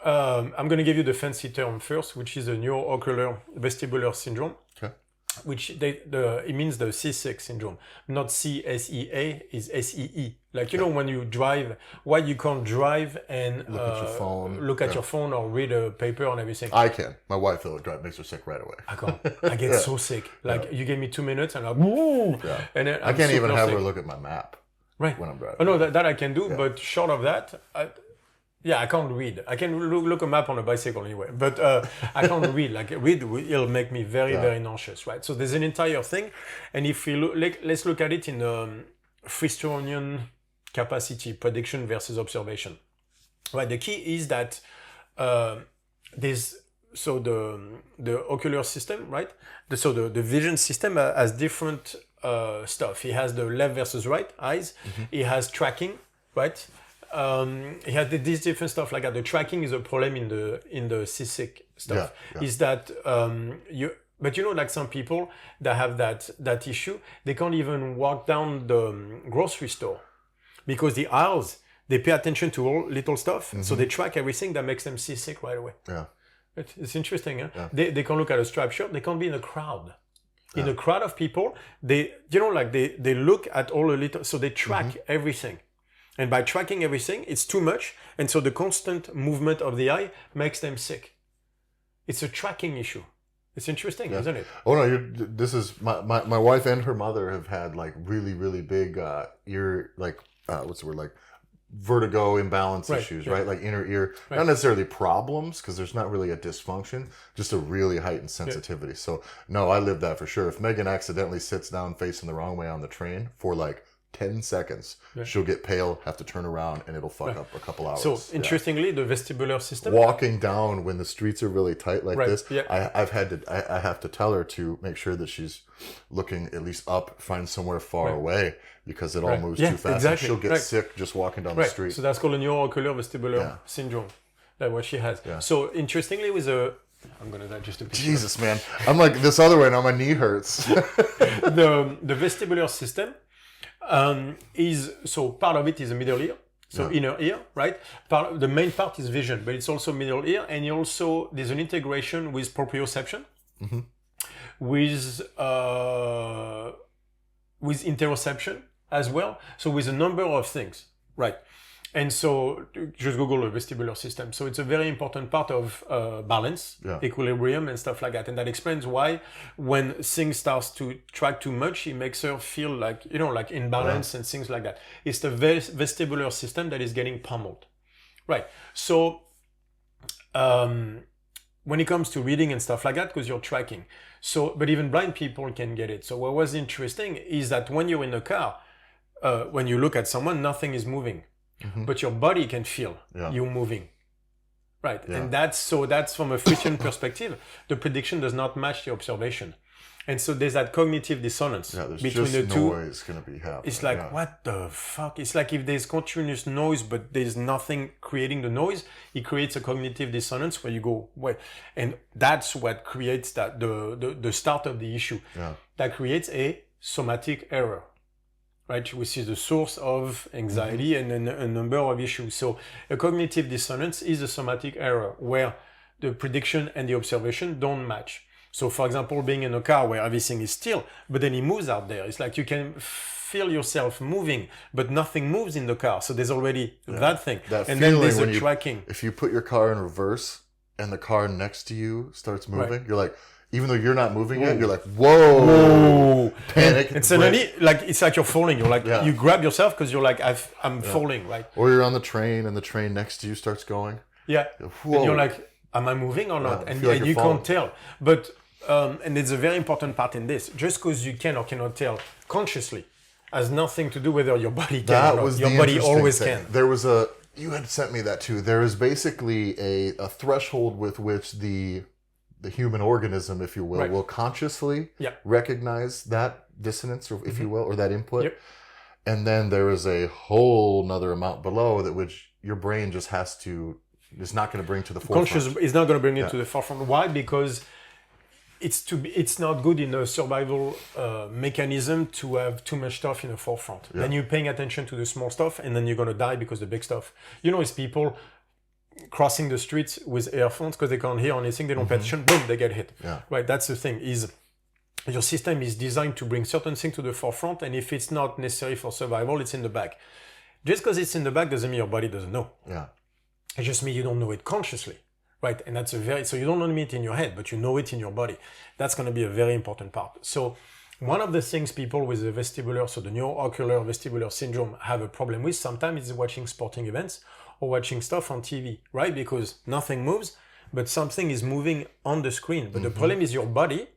I'm going to give you the fancy term first, which is the neuroocular vestibular syndrome. Okay. Which it means the C6 syndrome, not CSEA, is SEE. Like, when you drive, why you can't drive and look at your phone or read a paper and everything. I can. My wife, though, makes her sick right away. I can't. I get so sick. Like, you give me 2 minutes and I'm woo! Yeah. And then I can't even have her look at my map. Right. When I'm driving. Oh, no, that I can do, but short of that, I can't read. I can look a map on a bicycle anyway, but I can't read. Like, it'll make me very, very nauseous, right? So there's an entire thing. And if we let's look at it in Freestonian capacity, prediction versus observation. Right, the key is that the ocular system, right? The vision system has different stuff. It has the left versus right eyes. It has tracking, right? He had these different stuff like that. The tracking is a problem in the CSIC stuff. Is that like some people that have that issue, they can't even walk down the grocery store because the aisles, they pay attention to all little stuff, so they track everything that makes them seasick right away. Yeah, it's interesting. Huh? Yeah. They can look at a striped shirt. They can't be in a crowd. In a crowd of people, they look at all the little, so they track everything. And by tracking everything, it's too much. And so the constant movement of the eye makes them sick. It's a tracking issue. It's interesting, isn't it? Oh, no, this is, my wife and her mother have had like really, really big what's the word? Like vertigo imbalance issues, right? Like inner ear, not necessarily problems, because there's not really a dysfunction, just a really heightened sensitivity. So no, I live that for sure. If Megan accidentally sits down facing the wrong way on the train for like 10 seconds, she'll get pale, have to turn around, and it'll fuck up a couple hours. So interestingly, the vestibular system. Walking down when the streets are really tight like this, I have to tell her to make sure that she's looking at least up, find somewhere far away, because it all moves too fast. Exactly. And she'll get sick just walking down the street. So that's called a neuroocular vestibular syndrome. That's what she has. Yeah. So interestingly, with a I'm gonna die just a bit. Jesus, man, I'm like this other way now. My knee hurts. the vestibular system. Is so part of it is a middle ear, so inner ear, right? The main part is vision, but it's also middle ear, and also there's an integration with proprioception, with interoception as well. So with a number of things, right? And so just Google the vestibular system. So it's a very important part of balance, equilibrium, and stuff like that. And that explains why when things starts to track too much, it makes her feel like, like imbalance and things like that. It's the vestibular system that is getting pummeled. Right. So when it comes to reading and stuff like that, because you're tracking. So, but even blind people can get it. So what was interesting is that when you're in a car, when you look at someone, nothing is moving. But your body can feel you moving, right? And that's from a Freudian perspective, the prediction does not match the observation, and so there's that cognitive dissonance between the two. Noise gonna be happening. It's like what the fuck? It's like if there's continuous noise but there's nothing creating the noise, it creates a cognitive dissonance where you go wait, and that's what creates that the start of the issue. That creates a somatic error. Right, which is the source of anxiety and a number of issues. So a cognitive dissonance is a somatic error where the prediction and the observation don't match. So for example, being in a car where everything is still, but then it moves out there. It's like you can feel yourself moving, but nothing moves in the car. So there's already that thing. And then there's a tracking. If you put your car in reverse and the car next to you starts moving, you're like, even though you're not moving yet, you're like, whoa. Panic. And suddenly, like, it's like you're falling. You're like, you grab yourself because you're like, I'm falling, right? Or you're on the train and the train next to you starts going. Yeah. Whoa. And you're like, am I moving or not? And you can't tell. But, and it's a very important part in this. Just because you can or cannot tell consciously has nothing to do whether your body can or not. Your body always can. There was you had sent me that too. There is basically a threshold with which the human organism, if you will consciously recognize that dissonance, or if you will, or that input. And then there is a whole nother amount below that which your brain just is not going to bring to the forefront. Conscious is not going to bring it to the forefront. Why? Because it's not good in a survival mechanism to have too much stuff in the forefront. Then you're paying attention to the small stuff, and then you're going to die because the big stuff. It's people crossing the streets with earphones because they can't hear anything, they don't pay attention, boom, they get hit. Right, that's the thing, is your system is designed to bring certain things to the forefront, and if it's not necessary for survival, it's in the back. Just because it's in the back doesn't mean your body doesn't know. It just means you don't know it consciously, right? And that's so you don't know it in your head, but you know it in your body. That's going to be a very important part. So one of the things people with the vestibular, so the neuroocular vestibular syndrome, have a problem with sometimes is watching sporting events or watching stuff on TV, right? Because nothing moves, but something is moving on the screen. But the problem is your body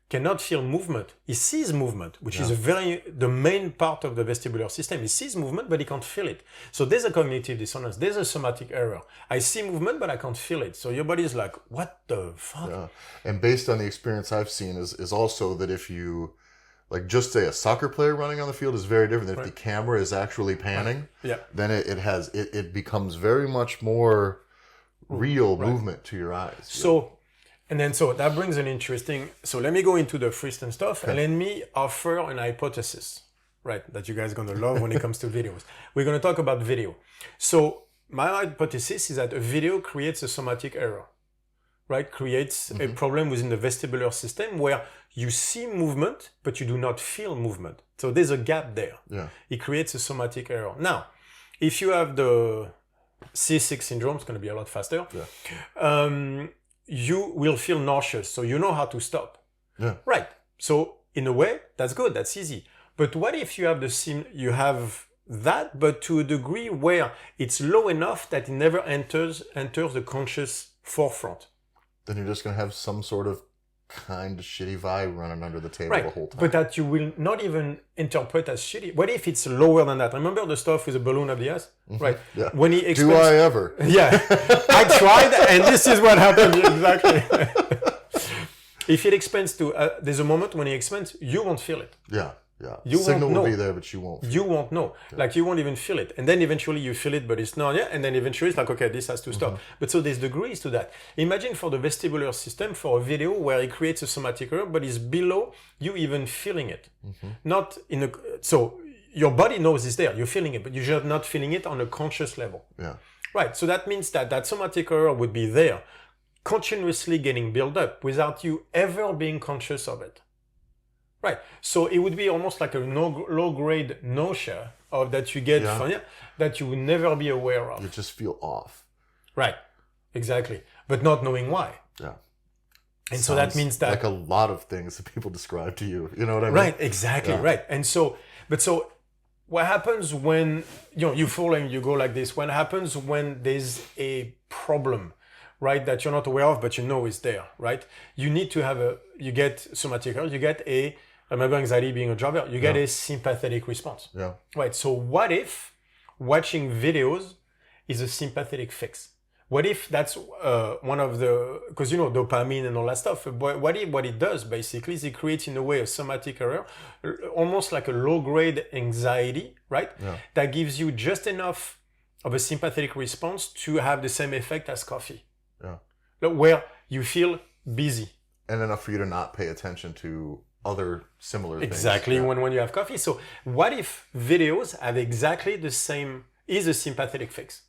cannot feel movement. It sees movement, which is the main part of the vestibular system. It sees movement, but it can't feel it. So there's a cognitive dissonance. There's a somatic error. I see movement, but I can't feel it. So your body is like, what the fuck? And based on the experience I've seen is also that if you, like, just say a soccer player running on the field is very different than if the camera is actually panning. Then it becomes very much more real movement to your eyes. So that brings an interesting. So let me go into the Freudian stuff and let me offer an hypothesis, right? That you guys are gonna love when it comes to videos. We're gonna talk about video. So my hypothesis is that a video creates a somatic error, right? Creates a problem within the vestibular system where you see movement, but you do not feel movement. So there's a gap there. It creates a somatic error. Now, if you have the C6 syndrome, it's going to be a lot faster. You will feel nauseous, so you know how to stop. Right. So in a way, that's good. That's easy. But what if you have that, but to a degree where it's low enough that it never enters the conscious forefront. Then you're just going to have some sort of kind of shitty vibe running under the table Right, the whole time. but that you will not even interpret as shitty. What if it's lower than that? Remember the stuff with the balloon up the ass? Right. Yeah. When he expands, Do I ever? Yeah, I tried, and this is what happened exactly. If it expands to, there's a moment when it expands, you won't feel it. Yeah. You Signal won't will be know. there, but you won't. You won't know. Like you won't even feel it. And then eventually you feel it, but it's not, yeah. And then eventually it's like, okay, this has to stop. But so there's degrees to that. Imagine for the vestibular system, for a video where it creates a somatic error, but it's below you even feeling it. Not in a, so your body knows it's there, you're feeling it, but you're just not feeling it on a conscious level. Yeah. Right. So that means that that somatic error would be there, continuously getting built up without you ever being conscious of it. Right. So it would be almost like a low-grade nausea of that you get from that you would never be aware of. You just feel off. Right. Exactly. But not knowing why. Yeah. And so that means that like a lot of things that people describe to you. You know what I mean? Right. Exactly. Right. And so, but so what happens when you fall and you go like this? What happens when there's a problem? Right, that you're not aware of, but you know is there, right? You need to have you get somatic error, you get remember anxiety being a driver, you get a sympathetic response. Yeah. Right, so what if watching videos is a sympathetic fix? What if that's one of the, because dopamine and all that stuff, but what it does basically is it creates in a way a somatic error, almost like a low-grade anxiety, right? Yeah. That gives you just enough of a sympathetic response to have the same effect as coffee. Yeah. Where you feel busy. And enough for you to not pay attention to other similar things. Exactly, when you have coffee. So what if videos have exactly the same, is a sympathetic fix?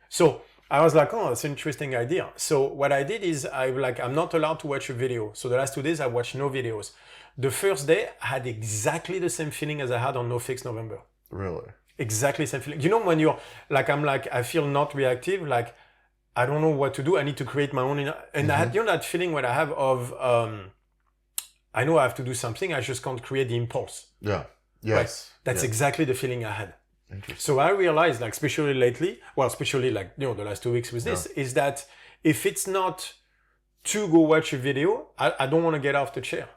So I was like, oh, that's an interesting idea. So what I did is I'm not allowed to watch a video. So the last 2 days I watched no videos. The first day I had exactly the same feeling as I had on No Fix November. Really? Exactly the same feeling. When you're like, I feel not reactive, like, I don't know what to do. I need to create my own. And I had, that feeling what I have of, I know I have to do something. I just can't create the impulse. Yeah. Yes. Right? That's exactly the feeling I had. Interesting. So I realized, especially lately, especially the last 2 weeks with this, is that if it's not to go watch a video, I don't want to get off the chair.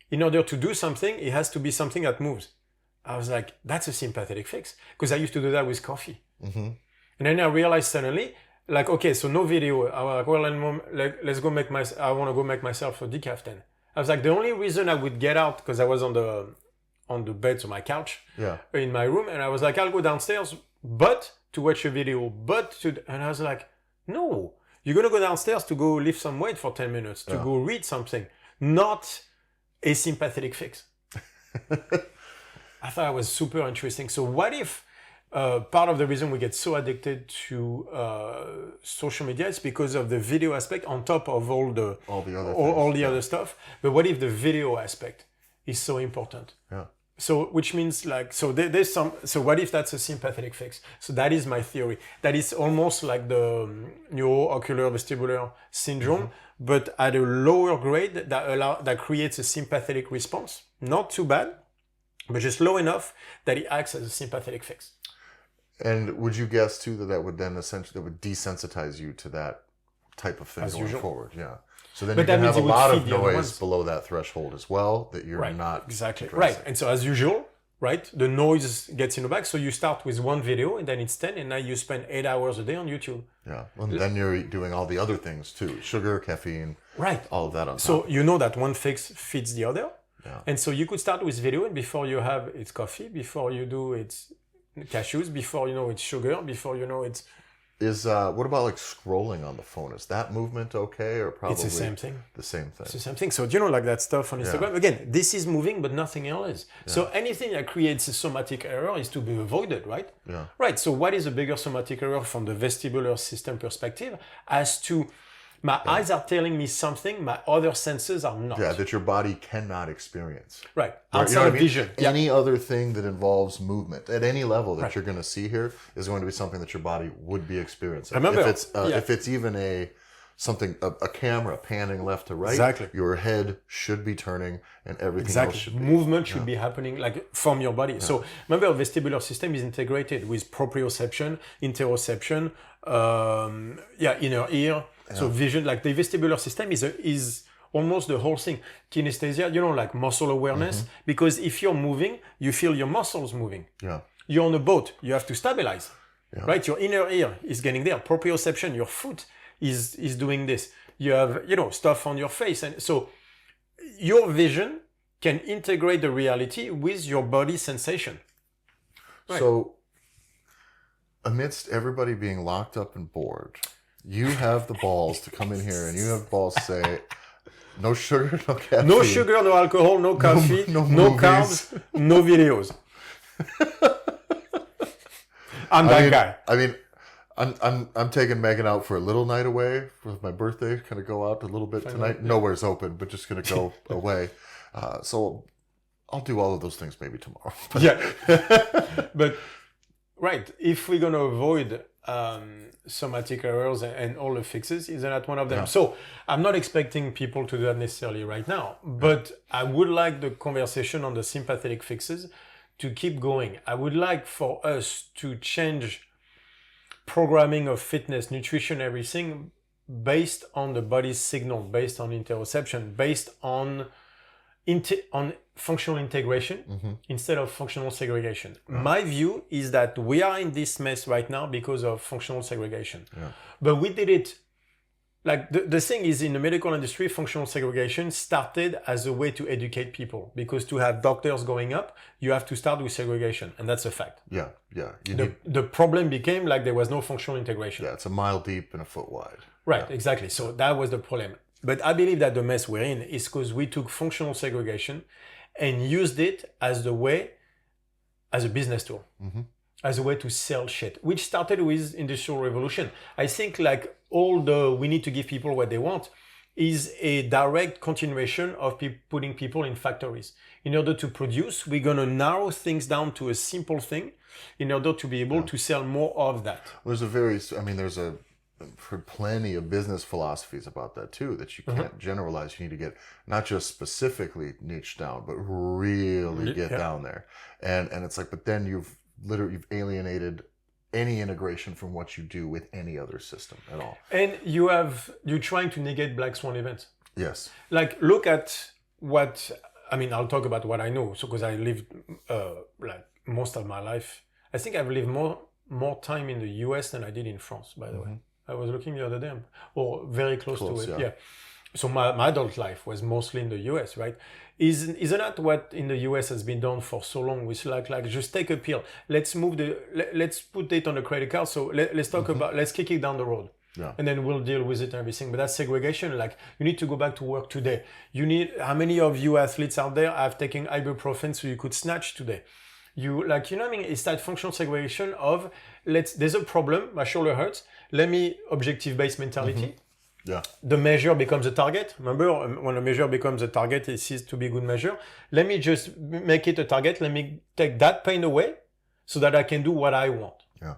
In order to do something, it has to be something that moves. I was like, that's a sympathetic fix. Because I used to do that with coffee. Mm-hmm. And then I realized suddenly, okay, so no video. I was like, well, let's go I want to go make myself a decaf then. I was like, the only reason I would get out, because I was on the bed, so my couch, in my room, and I was like, I'll go downstairs, but to watch a video, and I was like, no, you're going to go downstairs to go lift some weight for 10 minutes, to go read something, not a sympathetic fix. I thought it was super interesting. So what if part of the reason we get so addicted to social media is because of the video aspect on top of all the other stuff. But what if the video aspect is so important? Yeah. So which means there's some. So what if that's a sympathetic fix? So that is my theory. That is almost like the neuroocular vestibular syndrome, but at a lower grade that creates a sympathetic response. Not too bad, but just low enough that it acts as a sympathetic fix. And would you guess too that would then essentially desensitize you to that type of thing going forward? Yeah. So then you can have a lot of noise below that threshold as well that you're not exactly addressing. Right. And so as usual, right, the noise gets in the back. So you start with one video and then it's 10, and now you spend 8 hours a day on YouTube. Yeah. And then you're doing all the other things too: sugar, caffeine, all of that on top. So you know that one fix feeds the other. Yeah. And so you could start with video, and before you have it's coffee, before you do it's cashews, before it's sugar, before it's... What about scrolling on the phone? Is that movement okay, or probably... It's the same thing. The same thing. It's the same thing. So that stuff on Instagram, again, this is moving, but nothing else is. Yeah. So anything that creates a somatic error is to be avoided, right? Yeah. Right. So what is a bigger somatic error from the vestibular system perspective as to my eyes are telling me something, my other senses are not. Yeah, that your body cannot experience. Right. Outside of vision. Any other thing that involves movement at any level that you're going to see here is going to be something that your body would be experieing. Remember, if it's even a something, a camera panning left to right. Exactly. Your head should be turning and everything else should be. Movement should be happening like from your body. So remember, our vestibular system is integrated with proprioception, interoception, inner ear. So vision, like the vestibular system is almost the whole thing. Kinesthesia, like muscle awareness, because if you're moving, you feel your muscles moving. Yeah. You're on a boat, you have to stabilize, right? Your inner ear is getting there. Proprioception, your foot is doing this. You have, stuff on your face. And so your vision can integrate the reality with your body sensation. Right. So amidst everybody being locked up and bored, you have the balls to come in here and you have balls to say, no sugar, no caffeine. No sugar, no alcohol, no coffee, no carbs, no videos. I'm that guy. I mean, I'm taking Megan out for a little night away for my birthday. Kind of go out a little bit tonight. Yeah. Nowhere's open, but just gonna go away. So I'll do all of those things maybe tomorrow. But right, if we're gonna avoid somatic errors and all the fixes, isn't that one of them? Yeah. So I'm not expecting people to do that necessarily right now, but I would like the conversation on the sympathetic fixes to keep going. I would like for us to change programming of fitness, nutrition, everything based on the body's signal, based on interoception, based on functional integration instead of functional segregation. My view is that we are in this mess right now because of functional segregation. Yeah. But we did it, like the thing is, in the medical industry, functional segregation started as a way to educate people, because to have doctors going up, you have to start with segregation, and that's a fact. Yeah. The problem became like there was no functional integration. Yeah, it's a mile deep and a foot wide. Right, exactly. So that was the problem. But I believe that the mess we're in is because we took functional segregation and used it as a business tool, as a way to sell shit, which started with Industrial Revolution. I think like all the we need to give people what they want is a direct continuation of putting people in factories. In order to produce, we're going to narrow things down to a simple thing in order to be able to sell more of that. There's plenty of business philosophies about that too, that you can't generalize. You need to get not just specifically niche down, but really get down there. And it's like, but then you've alienated any integration from what you do with any other system at all. And you're trying to negate black swan events. Yes. Like, look at I'll talk about what I know. So, because I lived like most of my life, I think I've lived more time in the US than I did in France, by the way. I was looking the other day, or very close to it. Yeah. So my adult life was mostly in the US, right? Isn't that what in the US has been done for so long? With like just take a pill. Let's put it on a credit card. So let's talk about, let's kick it down the road. Yeah. And then we'll deal with it and everything. But that's segregation. Like, you need to go back to work today. How many of you athletes out there have taken ibuprofen so you could snatch today? It's that functional segregation of there's a problem, my shoulder hurts. Let me objective-based mentality. Yeah. The measure becomes a target. Remember, when a measure becomes a target, it ceases to be a good measure. Let me just make it a target. Let me take that pain away so that I can do what I want. Yeah.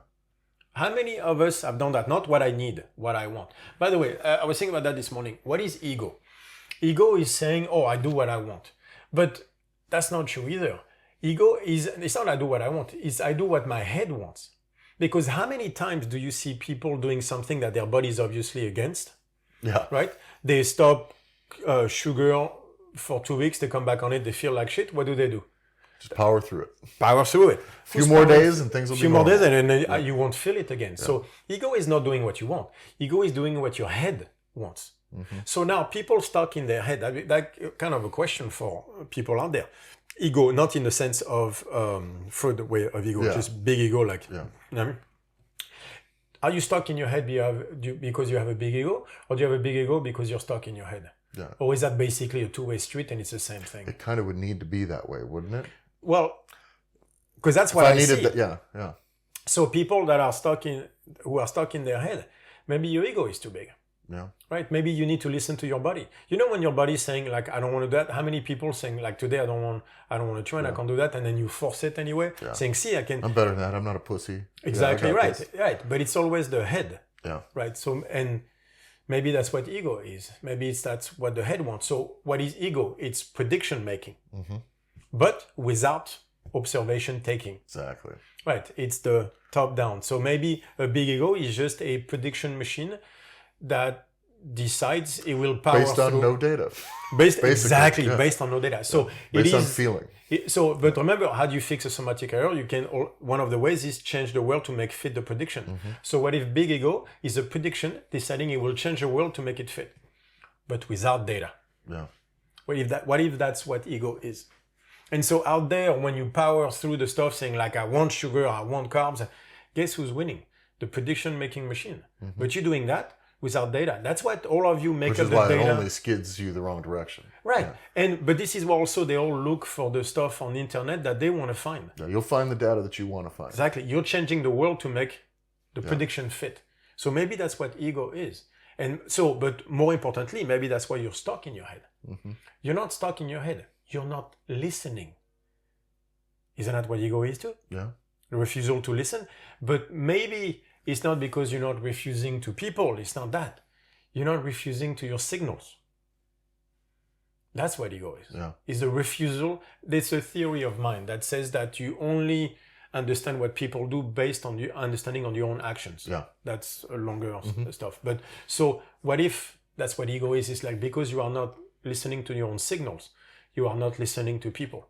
How many of us have done that? Not what I need, what I want. By the way, I was thinking about that this morning. What is ego? Ego is saying, I do what I want. But that's not true either. Ego it's not I do what I want, it's I do what my head wants. Because how many times do you see people doing something that their body is obviously against? Yeah. Right? They stop sugar for 2 weeks, they come back on it, they feel like shit. What do? Just power through it. Power through it. A few more days and things will be normal. A few more days and then you won't feel it again. Yeah. So ego is not doing what you want. Ego is doing what your head wants. So now people stuck in their head, that kind of a question for people out there. Ego, not in the sense of Freud way of ego, just big ego, like. Yeah. You know what I mean? Are you stuck in your head because you have a big ego, or do you have a big ego because you're stuck in your head? Yeah. Or is that basically a two-way street and it's the same thing? It kind of would need to be that way, wouldn't it? Well, because that's what I see. Yeah. So people that are who are stuck in their head, maybe your ego is too big. Yeah. Right? Maybe you need to listen to your body. You know, when your body is saying like, I don't want to do that, how many people saying like, today I don't want to train, I can't do that, and then you force it anyway, saying, see, I can. I'm better than that. I'm not a pussy. Exactly, right. But it's always the head. Yeah. Right. So, and Maybe that's what ego is. Maybe that's what the head wants. So what is ego? It's prediction making, but without observation taking. Exactly. Right. It's the top down. So maybe a big ego is just a prediction machine that decides it will power based on through. No data. Exactly, yeah. based on no data. So Based on feeling. But remember, how do you fix a somatic error? One of the ways is change the world to make fit the prediction. So what if big ego is a prediction deciding it will change the world to make it fit, but without data? Yeah. What if that's what ego is? And so out there, when you power through the stuff saying like, I want sugar, I want carbs, guess who's winning? The prediction making machine. But you're doing that without data. That's what all of you make Which up is the why data. it only skids you the wrong direction. Right. But this is why also they all look for the stuff on the internet that they want to find. Yeah, you'll find the data that you want to find. Exactly. You're changing the world to make the prediction fit. So maybe that's what ego is. And so, but more importantly, maybe that's why you're stuck in your head. You're not stuck in your head. You're not listening. Isn't that what ego is too? Yeah. The refusal to listen. But maybe it's not because you're not refusing to people. It's not that. You're not refusing to your signals. That's what ego is. Yeah. It's a refusal. There's a theory of mind that says that you only understand what people do based on your understanding on your own actions. Yeah. That's a longer stuff. But so what if that's what ego is? It's like because you are not listening to your own signals, you are not listening to people.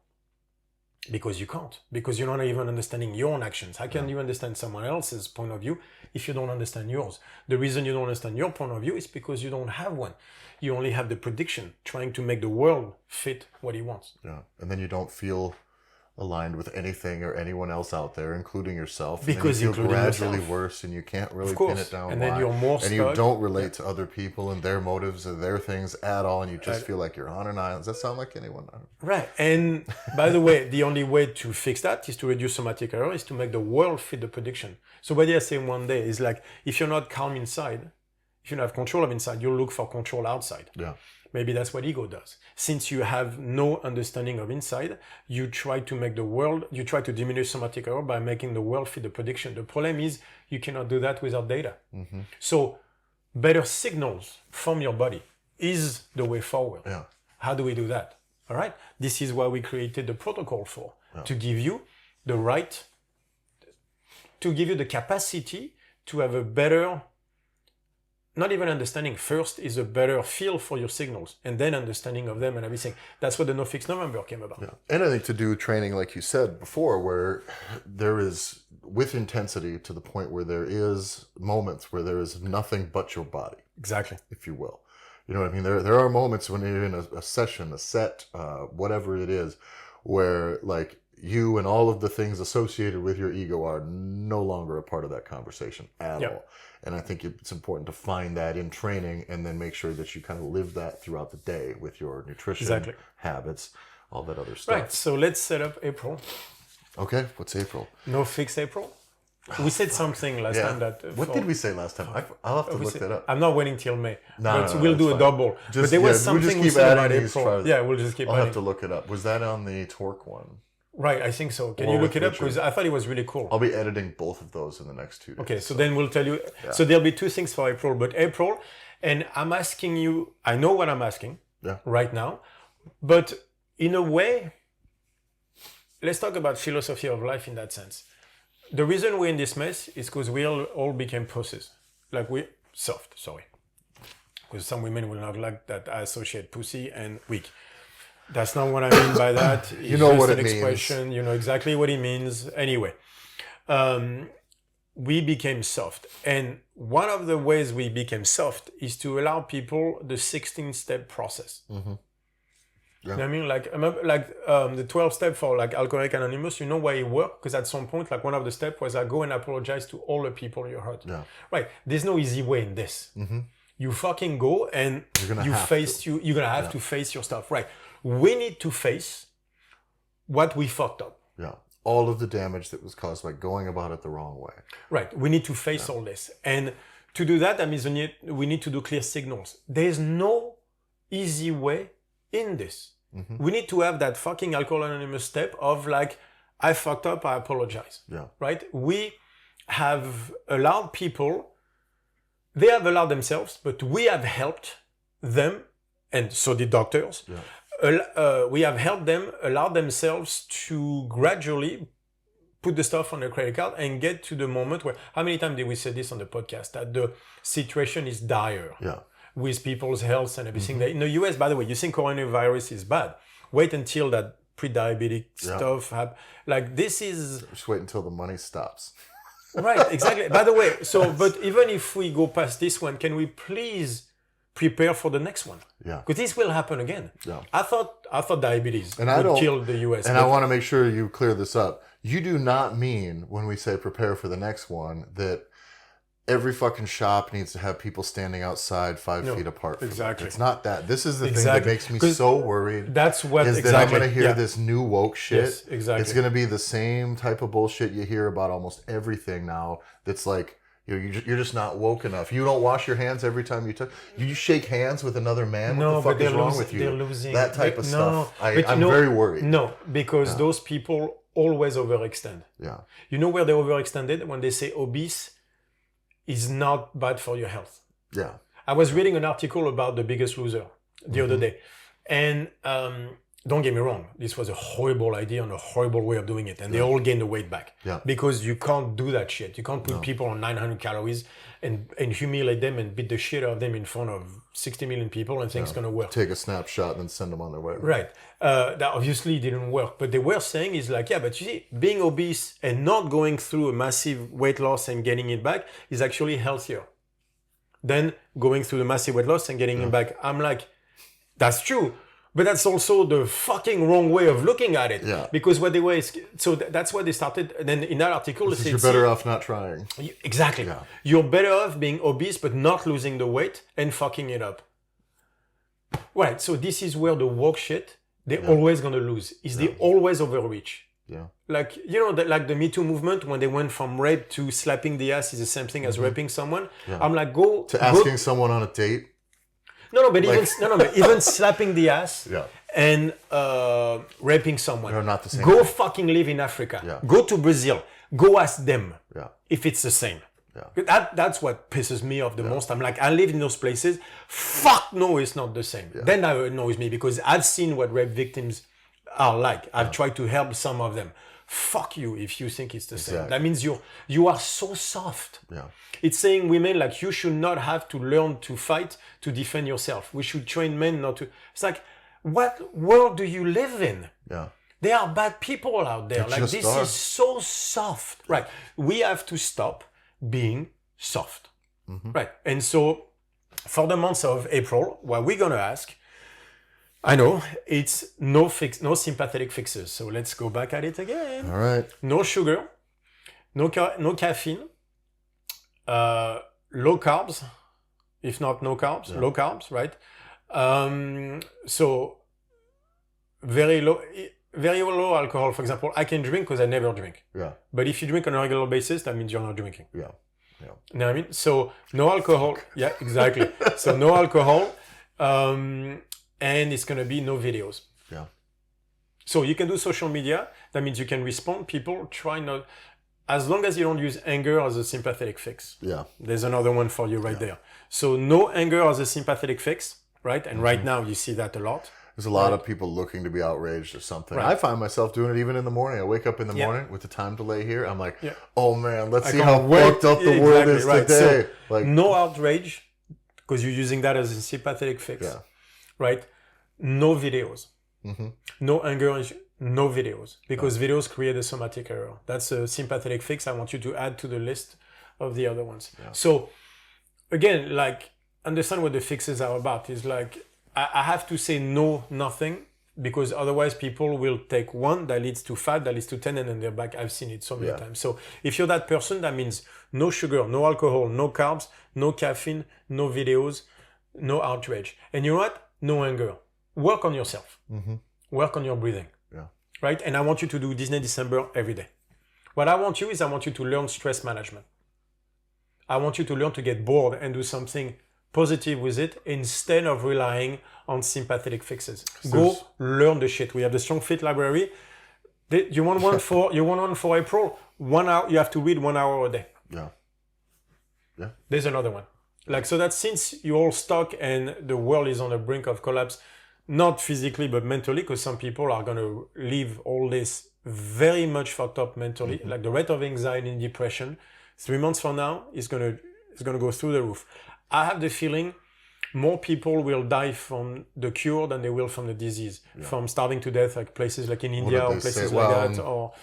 Because you can't. Because you're not even understanding your own actions. How can you understand someone else's point of view if you don't understand yours? The reason you don't understand your point of view is because you don't have one. You only have the prediction trying to make the world fit what he wants. Yeah. And then you don't feel aligned with anything or anyone else out there, including yourself. Because you feel gradually yourself. worse and you can't really Of course. pin it down. And then why. you're more And you stuck. don't relate to other people and their motives and their things at all. And you just feel like you're on an island. Does that sound like anyone? Right. And by the way, the only way to fix that is to reduce somatic error, is to make the world fit the prediction. So what I say one day is like, if you're not calm inside, if you don't have control of inside, you'll look for control outside. Yeah. Maybe that's what ego does. Since you have no understanding of inside, you try to diminish somatic error by making the world fit the prediction. The problem is you cannot do that without data. So better signals from your body is the way forward. Yeah. How do we do that? All right. This is why we created the protocol to give you the right, to give you the capacity to have a better, not even understanding. First is a better feel for your signals and then understanding of them and everything. That's what the No Fix November came about. Yeah. And I think to do training, like you said before, where there is with intensity to the point where there is moments where there is nothing but your body. Exactly. If you will. You know what I mean? There are moments when you're in a session, a set, whatever it is, where like you and all of the things associated with your ego are no longer a part of that conversation at all. And I think it's important to find that in training and then make sure that you kind of live that throughout the day with your nutrition, habits, all that other stuff. Right. So let's set up April. Okay. What's April? No Fix April. We said something last time that... what did we say last time? I'll have to look that up. I'm not waiting till May. No, we'll do a double. But there was something we said about April. Yeah, we'll just keep I'll adding. have to look it up. Was that on the Torque one? Right, I think so. Can you look it up? Because I thought it was really cool. I'll be editing both of those in the next 2 days. Okay, so then we'll tell you. Yeah. So there'll be two things for April, but April, and I'm asking you, I know what I'm asking right now, but in a way, let's talk about philosophy of life in that sense. The reason we're in this mess is because we all became pussies. Like soft, sorry. Because some women will not like that I associate pussy and weak. That's not what I mean by that. It's you know just what an it expression. means. You know exactly what it means. Anyway, we became soft. And one of the ways we became soft is to allow people the 16-step process. Mm-hmm. Yeah. You know what I mean? Like the 12 step for like Alcoholics Anonymous, you know why it worked? Because at some point, like one of the steps was I go and apologize to all the people you hurt. Yeah. Right. There's no easy way in this. Mm-hmm. You fucking go and you're gonna have to face your stuff. Right. We need to face what we fucked up. Yeah. All of the damage that was caused by going about it the wrong way. Right. We need to face all this. And to do that, that means we need to do clear signals. There's no easy way in this. Mm-hmm. We need to have that fucking Alcoholics Anonymous step of like, I fucked up, I apologize. Yeah. Right? We have allowed people they have allowed themselves, but we have helped them, and so did doctors. We have helped them allow themselves to gradually put the stuff on a credit card and get to the moment where, how many times did we say this on the podcast, that the situation is dire with people's health and everything. In the US, by the way, you think coronavirus is bad. Wait until that pre-diabetic stuff happens. Like, this is... Just wait until the money stops. Right, exactly. By the way, so, but even if we go past this one, can we please prepare for the next one? Yeah. Because this will happen again. Yeah. I thought diabetes would kill the US. And I want to make sure you clear this up. You do not mean, when we say prepare for the next one, that every fucking shop needs to have people standing outside 5 feet apart. Exactly. It's not that. This is the thing that makes me so worried. That's what is that I'm going to hear this new woke shit. Yes, exactly. It's going to be the same type of bullshit you hear about almost everything now. That's like, you're just not woke enough. You don't wash your hands every time you touch. You shake hands with another man. No, what the fuck is wrong with you? They're losing that type of stuff. I'm know, very worried. No, because those people always overextend. Yeah. You know where they overextended? When they say obese is not bad for your health. Yeah. I was reading an article about The Biggest Loser the other day. And don't get me wrong, this was a horrible idea and a horrible way of doing it. And they all gained the weight back. Yeah. Because you can't do that shit. You can't put people on 900 calories and humiliate them and beat the shit out of them in front of 60 million people and think it's going to work. Take a snapshot and then send them on their way. Right. That obviously didn't work. But they were saying is like, yeah, but you see, being obese and not going through a massive weight loss and getting it back is actually healthier than going through the massive weight loss and getting it back. I'm like, that's true. But that's also the fucking wrong way of looking at it. Yeah. Because what they were, so that's why they started. And then in that article, they said, you're better off not trying. Exactly. Yeah. You're better off being obese, but not losing the weight and fucking it up. Right. So this is where the woke shit, they're always going to lose. Is they always overreach. Yeah. Like, you know, like the Me Too movement, when they went from rape to slapping the ass is the same thing as raping someone. Yeah. I'm like, to asking someone on a date. But even slapping the ass and raping someone. They're not the same. Go fucking live in Africa. Yeah. Go to Brazil. Go ask them if it's the same. Yeah. That's what pisses me off the most. I'm like, I live in those places. Fuck no, it's not the same. Yeah. Then that annoys me because I've seen what rape victims are like. I've tried to help some of them. Fuck you if you think it's the same. That means you are so soft. Yeah. It's saying women like you should not have to learn to fight to defend yourself. We should train men not to. It's like, what world do you live in? Yeah. There are bad people out there. Like this is so soft. Right. We have to stop being soft. Mm-hmm. Right. And so for the month of April, what we're gonna ask, I know it's no sympathetic fixes. So let's go back at it again. All right. No sugar, no caffeine, low carbs, if not no carbs, low carbs, right? So very low alcohol. For example, I can drink because I never drink. Yeah. But if you drink on a regular basis, that means you're not drinking. Yeah. Yeah. You know what I mean? So no alcohol. Yeah, exactly. So no alcohol. And it's going to be no videos. Yeah. So you can do social media. That means you can respond. People try not, as long as you don't use anger as a sympathetic fix. Yeah. There's another one for you right there. So no anger as a sympathetic fix, right? And right now you see that a lot. There's a lot of people looking to be outraged or something. Right. I find myself doing it even in the morning. I wake up in the morning with the time delay here. I'm like, oh man, let's see how fucked up the world is today. So, like, no outrage, because you're using that as a sympathetic fix. Yeah. Right? No videos. Mm-hmm. No anger, no videos. Because videos create a somatic error. That's a sympathetic fix I want you to add to the list of the other ones. Yeah. So, again, like, understand what the fixes are about. Is like, I have to say no, nothing, because otherwise people will take one that leads to 5, that leads to 10, and then they're back. I've seen it so many times. So if you're that person, that means no sugar, no alcohol, no carbs, no caffeine, no videos, no outrage. And you know what? No anger. Work on yourself. Mm-hmm. Work on your breathing. Yeah. Right? And I want you to do Disney December every day. What I want you to learn stress management. I want you to learn to get bored and do something positive with it instead of relying on sympathetic fixes. Go learn the shit. We have the Strong Fit library. You want one for April? 1 hour. You have to read 1 hour a day. Yeah. Yeah. There's another one. Like, so that since you're all stuck and the world is on the brink of collapse, not physically, but mentally, because some people are going to leave all this very much fucked up mentally, like the rate of anxiety and depression, 3 months from now is going to go through the roof. I have the feeling more people will die from the cure than they will from the disease, from starving to death, like places like in India or places like that. Or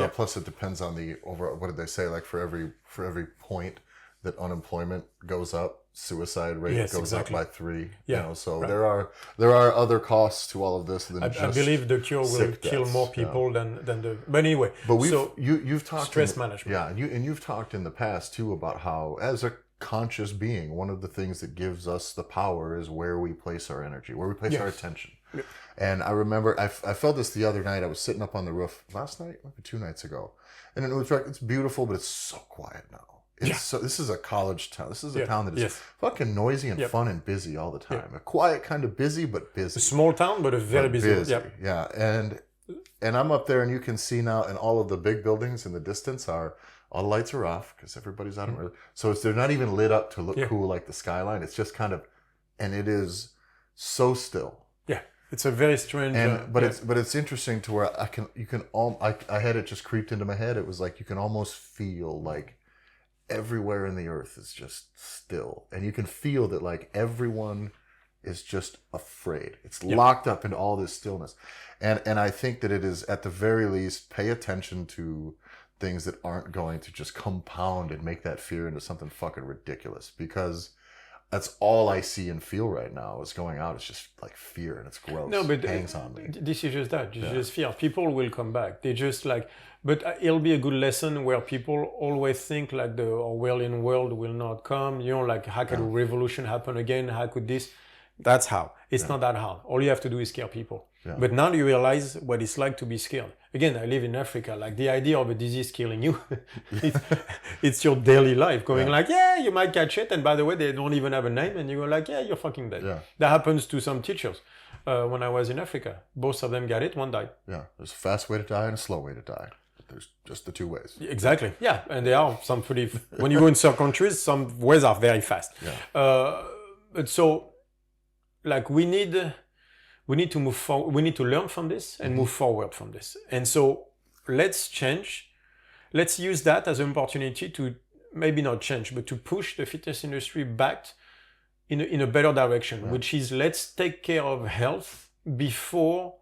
plus it depends on the overall. What did they say? Like for every point that unemployment goes up, suicide rate goes up by 3. Yeah, so there are other costs to all of this than I believe the cure will kill more people than the. But anyway, but you've talked stress management. Yeah, and you've talked in the past too about how as a conscious being, one of the things that gives us the power is where we place our energy, where we place our attention. Yep. And I remember I felt this the other night. I was sitting up on the roof last night, maybe 2 nights ago, and it was like, it's beautiful, but it's so quiet now. So this is a college town. This is a town that is fucking noisy and fun and busy all the time. A quiet kind of busy, but busy. A small town, but a very busy. Yeah, and I'm up there, and you can see now, and all of the big buildings in the distance all the lights are off because everybody's out. So they're not even lit up to look cool like the skyline. It's just kind of, and it is so still. Yeah, it's a very strange. But it's interesting to where I had it just creeped into my head. It was like you can almost feel like everywhere in the earth is just still, and you can feel that like everyone is just afraid. It's locked up into all this stillness, and I think that it is at the very least pay attention to things that aren't going to just compound and make that fear into something fucking ridiculous, because that's all I see and feel right now is going out. It's just like fear, and it's gross. No, but it hangs on me. This is just that. It's just fear. People will come back. They just like, but it'll be a good lesson where people always think like the Orwellian world will not come. You know, like how could a revolution happen again? How could this? That's how. It's not that hard. All you have to do is scare people. Yeah. But now you realize what it's like to be scared. Again, I live in Africa. Like the idea of a disease killing you, it's your daily life. Going like, you might catch it. And by the way, they don't even have a name. And you go like, you're fucking dead. Yeah. That happens to some teachers. When I was in Africa, both of them got it. One died. Yeah. There's a fast way to die and a slow way to die. There's just the 2 ways. Exactly. Yeah. And there are some pretty, when you go in certain countries, some ways are very fast. Yeah. But so, like we need to move forward. We need to learn from this and move forward from this. And so let's change. Let's use that as an opportunity to maybe not change, but to push the fitness industry back in a better direction, which is let's take care of health before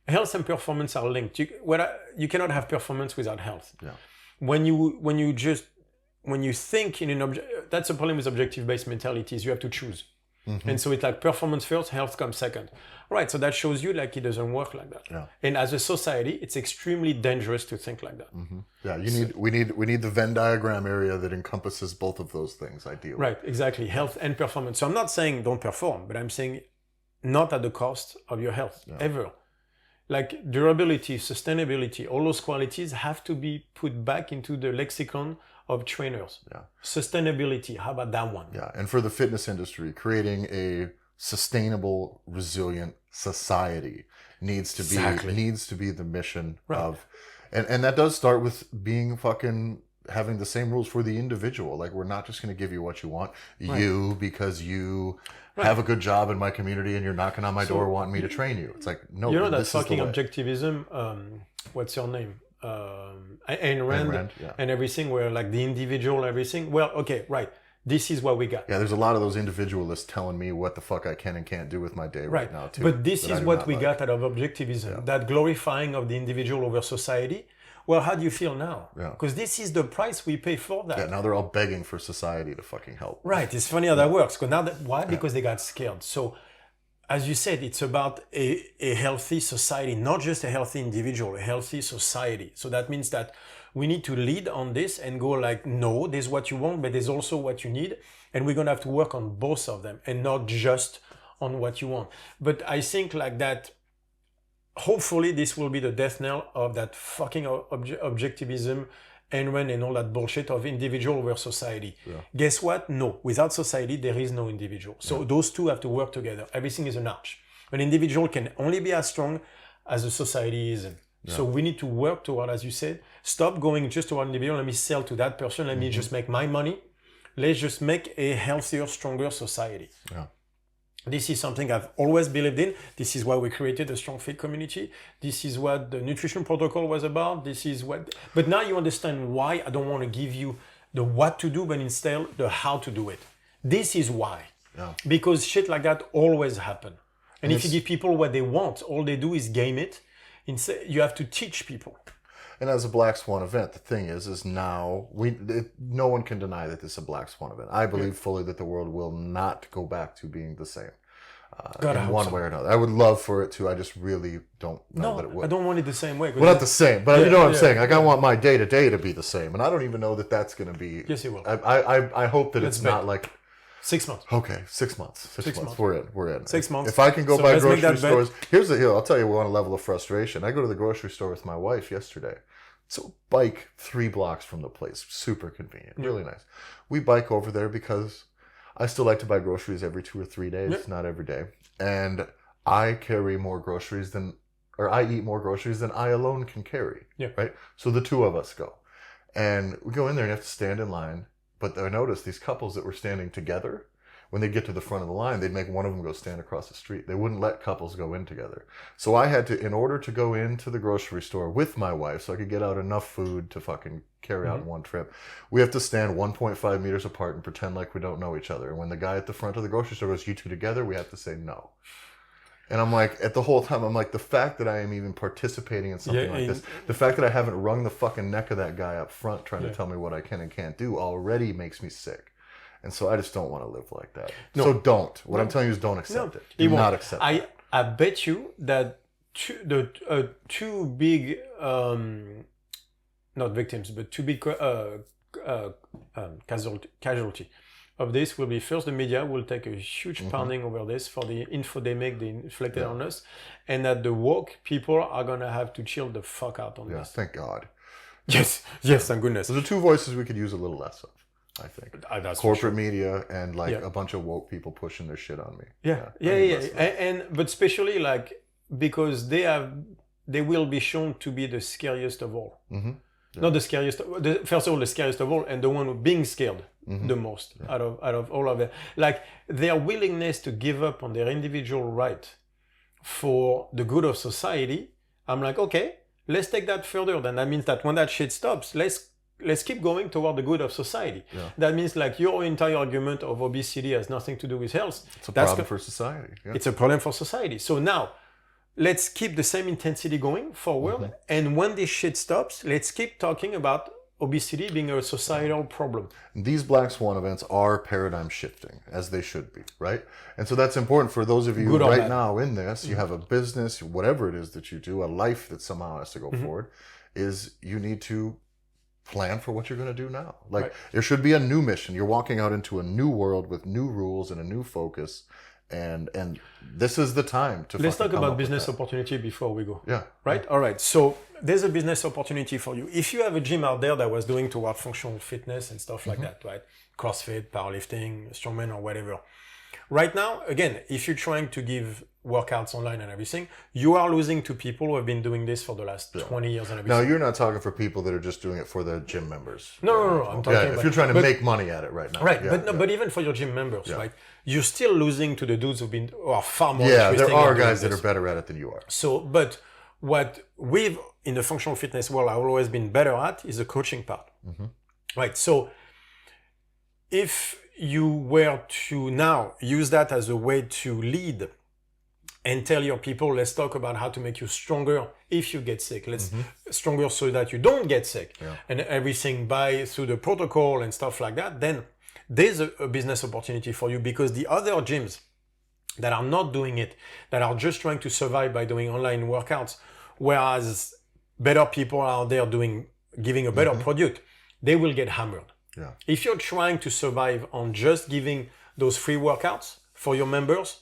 health and performance are linked. You cannot have performance without health. Yeah. When you think in that's a problem with objective-based mentalities. You have to choose. Mm-hmm. And so it's like performance first, health comes second. Right, so that shows you like it doesn't work like that. Yeah. And as a society, it's extremely dangerous to think like that. Mm-hmm. Yeah, we need the Venn diagram area that encompasses both of those things, ideally. Right, exactly, health and performance. So I'm not saying don't perform, but I'm saying not at the cost of your health, ever. Like durability, sustainability, all those qualities have to be put back into the lexicon of trainers. Yeah. Sustainability, how about that one? Yeah, and for the fitness industry, creating a sustainable, resilient society needs to be the mission of, and that does start with being having the same rules for the individual. Like we're not just going to give you what you want, because you have a good job in my community and you're knocking on my door wanting me to train you. It's like, no, you know that fucking objectivism, what's your name? Ayn Rand and everything, where like the individual, everything. Well, okay, right. This is what we got. Yeah, there's a lot of those individualists telling me what the fuck I can and can't do with my day right now too. But this is what we got out of objectivism, that glorifying of the individual over society. Well, how do you feel now? Because this is the price we pay for that. Yeah, now they're all begging for society to fucking help. Right, it's funny how that works. Why? Because they got scared. So, as you said, it's about a healthy society, not just a healthy individual, a healthy society. So that means that we need to lead on this and go like, no, there's what you want, but there's also what you need. And we're going to have to work on both of them and not just on what you want. But I think like that, hopefully this will be the death knell of that fucking objectivism, Ayn Rand and all that bullshit of individual over society. Yeah. Guess what? No. Without society, there is no individual. So those two have to work together. Everything is an arch. An individual can only be as strong as a society is. Yeah. So we need to work toward, as you said, stop going just toward individual. Let me sell to that person. Let me just make my money. let's just make a healthier, stronger society. Yeah. This is something I've always believed in. This is why we created a Strong Fit community. This is what the nutrition protocol was about. But now you understand why I don't want to give you the what to do, but instead the how to do it. This is why. Yeah. Because shit like that always happen. And if you give people what they want, all they do is game it. Instead, you have to teach people. And as a Black Swan event, the thing is now no one can deny that this is a Black Swan event. I believe fully that the world will not go back to being the same in one way or another. I would love for it to. I just really don't know that it would. I don't want it the same way. Well, not the same, but you know what I'm saying. Like I want my day to day to be the same, and I don't even know that that's going to be. Yes, it will. I hope that it's not like 6 months. Okay, 6 months. 6 months. We're in. 6 months. If I can go buy grocery stores, here's the deal. I'll tell you, we're on a level of frustration. I go to the grocery store with my wife yesterday. So bike 3 blocks from the place. Super convenient. Really nice. We bike over there because I still like to buy groceries every 2 or 3 days, not every day. And I carry more groceries I eat more groceries than I alone can carry. Yeah. Right? So the two of us go. And we go in there and you have to stand in line. But I noticed these couples that were standing together, when they get to the front of the line, they'd make one of them go stand across the street. They wouldn't let couples go in together. So I had to, in order to go into the grocery store with my wife so I could get out enough food to fucking carry out in one trip, we have to stand 1.5 meters apart and pretend like we don't know each other. And when the guy at the front of the grocery store goes, "You two together," we have to say no. And I'm like, at the whole time, I'm like, the fact that I am even participating in something like this, the fact that I haven't wrung the fucking neck of that guy up front trying to tell me what I can and can't do already makes me sick. And so I just don't want to live like that. No. So don't. What I'm telling you is don't accept it. Do not accept it. I bet you that two big, not victims, but two big casualty of this will be, first, the media will take a huge pounding over this for the info they inflicted on us, and that the woke people are going to have to chill the fuck out on this. Thank God. Yes, thank goodness. Those are two voices we could use a little less of, I think. That's corporate media and a bunch of woke people pushing their shit on me. But especially because they will be shown to be the scariest of all. Mm-hmm. Yeah. Not the scariest. First of all, the scariest of all, and the one who being scared the most out of all of them. Like their willingness to give up on their individual right for the good of society. I'm like, okay, let's take that further. Then that means that when that shit stops, let's keep going toward the good of society. Yeah. That means your entire argument of obesity has nothing to do with health. It's a problem for society. Yeah. It's a problem for society. So now, let's keep the same intensity going forward. And when this shit stops, let's keep talking about obesity being a societal problem. These Black Swan events are paradigm shifting, as they should be, right? And so that's important for those of you right now in this. You have a business, whatever it is that you do, a life that somehow has to go forward, is you need to plan for what you're going to do now. There should be a new mission. You're walking out into a new world with new rules and a new focus. And this is the time to. Let's talk about business opportunity before we go. Yeah. Right? All right. So there's a business opportunity for you. If you have a gym out there that was doing toward functional fitness and stuff like that, right? CrossFit, powerlifting, strongman, or whatever. Right now, again, if you're trying to give workouts online and everything, you are losing to people who have been doing this for the last 20 years and everything. Now, you're not talking for people that are just doing it for the gym members. No. I'm talking about, if you're trying to make money at it right now. Right, but even for your gym members, right? You're still losing to the dudes who are far more interesting. There are guys that are better at it than you are. So, but what we've, in the functional fitness world, I've always been better at is the coaching part. Right, so if you were to now use that as a way to lead and tell your people, let's talk about how to make you stronger if you get sick. Let's stronger so that you don't get sick and everything through the protocol and stuff like that. Then there's a business opportunity for you, because the other gyms that are not doing it, that are just trying to survive by doing online workouts, whereas better people are there giving a better product, they will get hammered. Yeah. If you're trying to survive on just giving those free workouts for your members,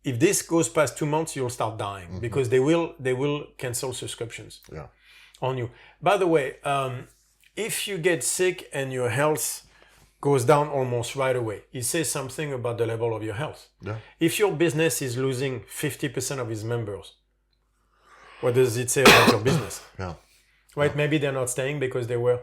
if this goes past 2 months, you'll start dying because they will cancel subscriptions on you. By the way, if you get sick and your health goes down almost right away, it says something about the level of your health. Yeah. If your business is losing 50% of its members, what does it say about your business? Yeah. Right? Maybe they're not staying because they were.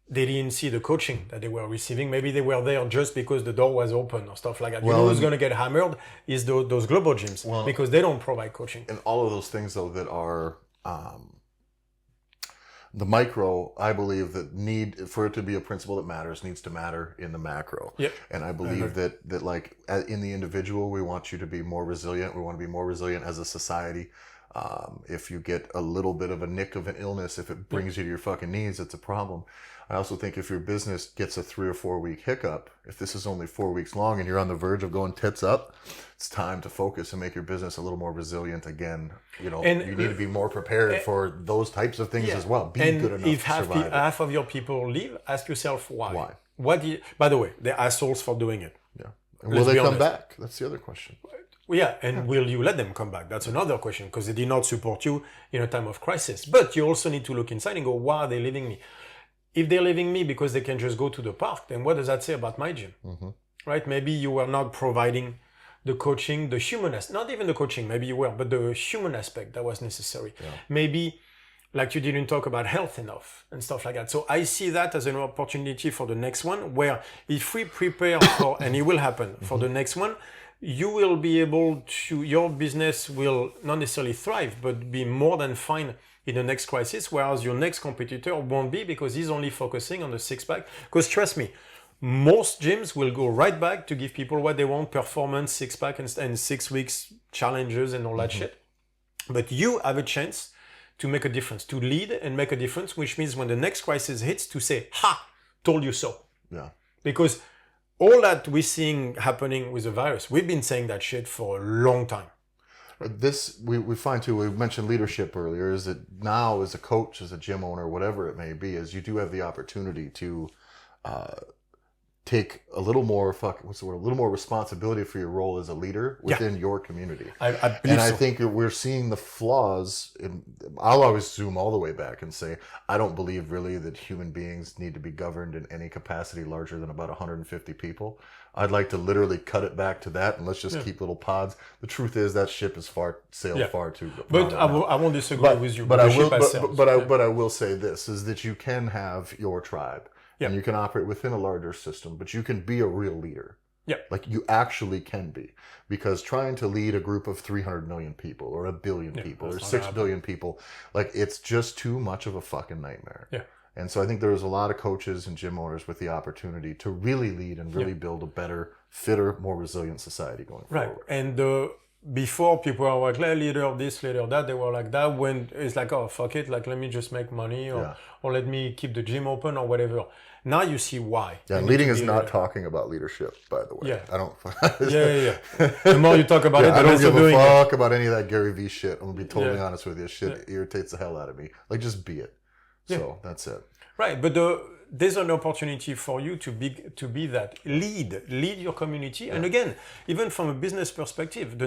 they didn't see the coaching that they were receiving. Maybe they were there just because the door was open or stuff like that. Well, you know who's going to get hammered is those global gyms because they don't provide coaching. And all of those things, though, that are the micro, I believe that need for it to be a principle that matters needs to matter in the macro. Yep. And I believe that like in the individual, we want you to be more resilient. We want to be more resilient as a society. If you get a little bit of a nick of an illness, if it brings you to your fucking knees, it's a problem. I also think if your business gets a 3 or 4 week hiccup, if this is only 4 weeks long and you're on the verge of going tits up, it's time to focus and make your business a little more resilient again. You know, and you need to be more prepared for those types of things as well. Be good enough if to survive. Half of your people leave, ask yourself why. By the way, they're assholes for doing it. Yeah. And will they come back? That's the other question. Yeah, and will you let them come back? That's another question, because they did not support you in a time of crisis. But you also need to look inside and go, why are they leaving me? If they're leaving me because they can just go to the park, then what does that say about my gym? Right? Maybe you were not providing the coaching, the human aspect, not even the coaching, maybe you were, but the human aspect that was necessary. Yeah. Maybe like you didn't talk about health enough and stuff like that. So I see that as an opportunity for the next one, where if we prepare for, and it will happen for the next one, you will be able to, your business will not necessarily thrive, but be more than fine in the next crisis, whereas your next competitor won't be, because he's only focusing on the six-pack. Because trust me, most gyms will go right back to give people what they want, performance, six-pack, and 6 weeks challenges and all that shit. But you have a chance to make a difference, to lead and make a difference, which means when the next crisis hits, to say, ha, told you so. Yeah. Because all that we're seeing happening with the virus, we've been saying that shit for a long time. This, we find too, we mentioned leadership earlier, is that now as a coach, as a gym owner, whatever it may be, is you do have the opportunity to take a little more a little more responsibility for your role as a leader within your community. I I think we're seeing the flaws. I'll always zoom all the way back and say, I don't believe really that human beings need to be governed in any capacity larger than about 150 people. I'd like to literally cut it back to that, and let's just keep little pods. The truth is that ship has sailed far too. But I won't disagree with you. But I will say this, is that you can have your tribe. And you can operate within a larger system, but you can be a real leader. Yeah. Like you actually can be. Because trying to lead a group of 300 million people or 1 billion people or 6 billion people, like it's just too much of a fucking nightmare. Yeah. And so I think there's a lot of coaches and gym owners with the opportunity to really lead and really build a better, fitter, more resilient society going forward. Right. And before, people are like, leader of this, leader of that. They were like that. When it's like, oh, fuck it. Like, let me just make money or let me keep the gym open or whatever. Now you see why. Yeah, leading is not talking about leadership, by the way. Yeah. I don't. The more you talk about it, the I don't less give you're a doing fuck it. about any of that Gary Vee shit. I'm going to be totally honest with you. Shit irritates the hell out of me. Like, just be it. So that's it. Right. But there's an opportunity for you to be that. Lead your community. And again, even from a business perspective,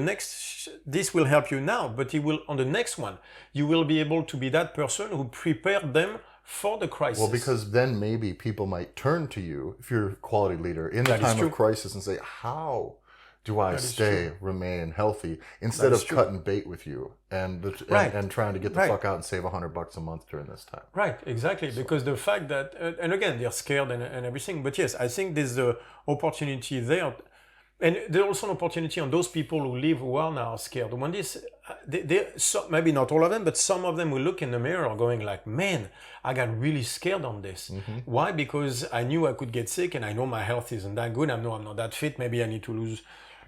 this will help you now, but it will, on the next one, you will be able to be that person who prepared them for the crisis. Well, because then maybe people might turn to you, if you're a quality leader, in the time of crisis and say, how do I remain healthy, instead of cutting bait with you and trying to get the fuck out and save $100 a month during this time. Right, exactly. So. Because the fact that, and again, they're scared and everything, but yes, I think there's the opportunity there. And there's also an opportunity on those people who live who are now scared. When maybe not all of them, but some of them will look in the mirror going like, man, I got really scared on this. Mm-hmm. Why? Because I knew I could get sick and I know my health isn't that good. I know I'm not that fit. Maybe I need to lose,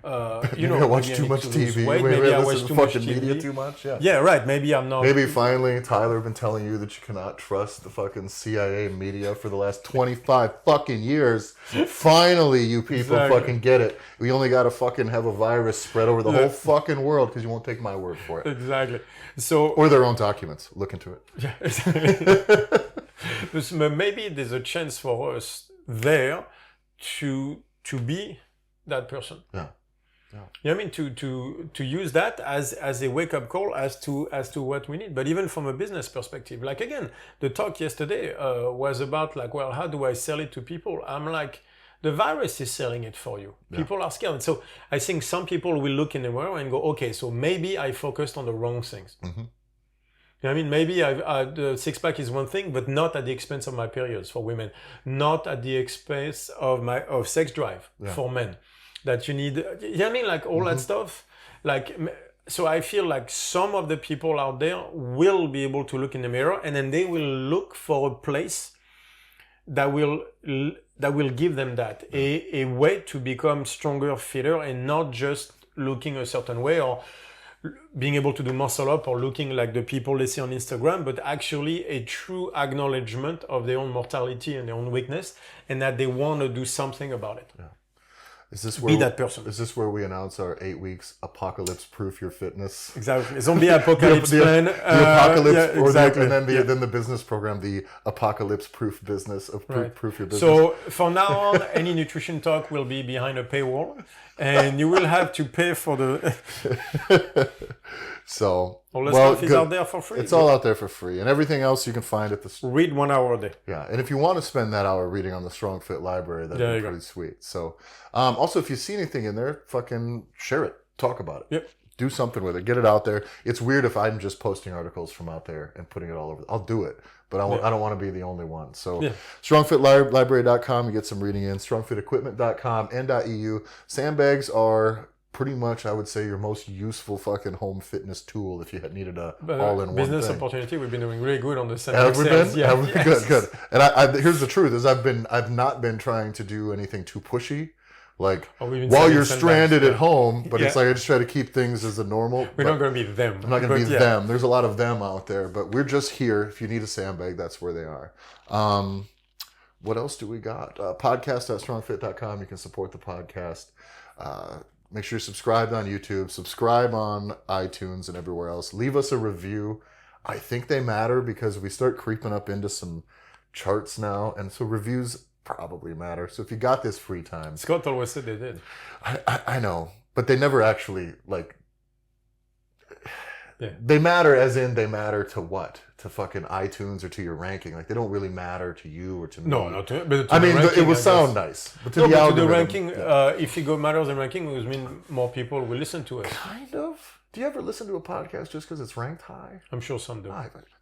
I watch too much TV. Maybe I watch too much media too much. Yeah, right. Maybe I'm not. Maybe finally, Tyler, been telling you that you cannot trust the fucking CIA media for the last 25 fucking years. Finally, you people fucking get it. We only got to fucking have a virus spread over the whole fucking world because you won't take my word for it. Exactly. Or their own documents. Look into it. Yeah, exactly. Maybe there's a chance for us there to be that person. Yeah. Yeah. You know what I mean? To use that as a wake-up call as to what we need. But even from a business perspective, like again, the talk yesterday was about like, well, how do I sell it to people? I'm like, the virus is selling it for you. Yeah. People are scared. So I think some people will look in the mirror and go, okay, so maybe I focused on the wrong things. Mm-hmm. You know what I mean? Maybe the six pack is one thing, but not at the expense of my periods for women, not at the expense of sex drive for men. That you need, you know what I mean? Like all that stuff. Like, so I feel like some of the people out there will be able to look in the mirror, and then they will look for a place that will give them that, a way to become stronger, fitter, and not just looking a certain way or being able to do muscle up or looking like the people they see on Instagram, but actually a true acknowledgement of their own mortality and their own weakness, and that they want to do something about it. Yeah. Is this where that person. Is this where we announce our 8 weeks apocalypse proof your fitness? Exactly. Zombie apocalypse plan. The apocalypse, yeah, exactly. and then the business program, the apocalypse proof business of proof your business. So from now on, any nutrition talk will be behind a paywall, and you will have to pay for the. So all the stuff is out there for free. It's all out there for free, and everything else you can find at the. Read 1 hour a day. Yeah, and if you want to spend that hour reading on the Strong Fit library, that'd be pretty sweet. So, also if you see anything in there, fucking share it, talk about it. Yep. Do something with it, get it out there. It's weird if I'm just posting articles from out there and putting it all over. I'll do it, but I don't want to be the only one. So, strongfitlibrary.com, you get some reading in. Strongfitequipment.com and .eu. Sandbags are pretty much, I would say, your most useful fucking home fitness tool if you had needed a all-in-one business thing. opportunity. We've been doing really good on the Have we been? Yeah. Good. And I here's the truth: is I've not been trying to do anything too pushy. Like while you're stranded at home, but it's like I just try to keep things as a normal. We're not going to be them. I'm not going to be them. There's a lot of them out there, but we're just here. If you need a sandbag, that's where they are. What else do we got? Podcast.strongfit.com. You can support the podcast. Make sure you're subscribed on YouTube. Subscribe on iTunes and everywhere else. Leave us a review. I think they matter because we start creeping up into some charts now, and so reviews probably matter. So if you got this free time, Scott always said they did. I know, but they never actually they matter as in they matter to what? To fucking iTunes or to your ranking? Like they don't really matter to you or to me. No, not to. But to I mean, it would sound nice, but to the ranking, if it matters in ranking, it would mean more people will listen to it. Kind of. Do you ever listen to a podcast just because it's ranked high? I'm sure some do.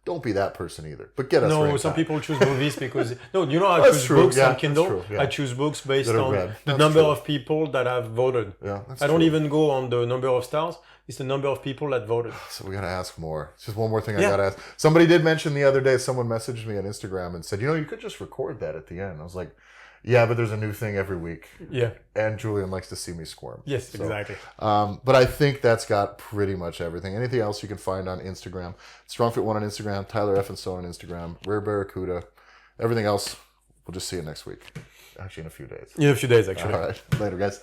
Don't be that person either. But get us ranked high. Some people choose movies because... No, you know how I choose books on Kindle? I choose books based on the number of people that have voted. Yeah, that's I don't even go on the number of stars. It's the number of people that voted. So we got to ask more. It's just one more thing I got to ask. Somebody did mention the other day, someone messaged me on Instagram and said, you could just record that at the end. I was like... Yeah, but there's a new thing every week. Yeah. And Julian likes to see me squirm. Yes, exactly. But I think that's got pretty much everything. Anything else you can find on Instagram. StrongFit1 on Instagram. Tyler F. and So on Instagram. Rare Barracuda. Everything else, we'll just see you next week. Actually, in a few days. In a few days, actually. All right. Later, guys.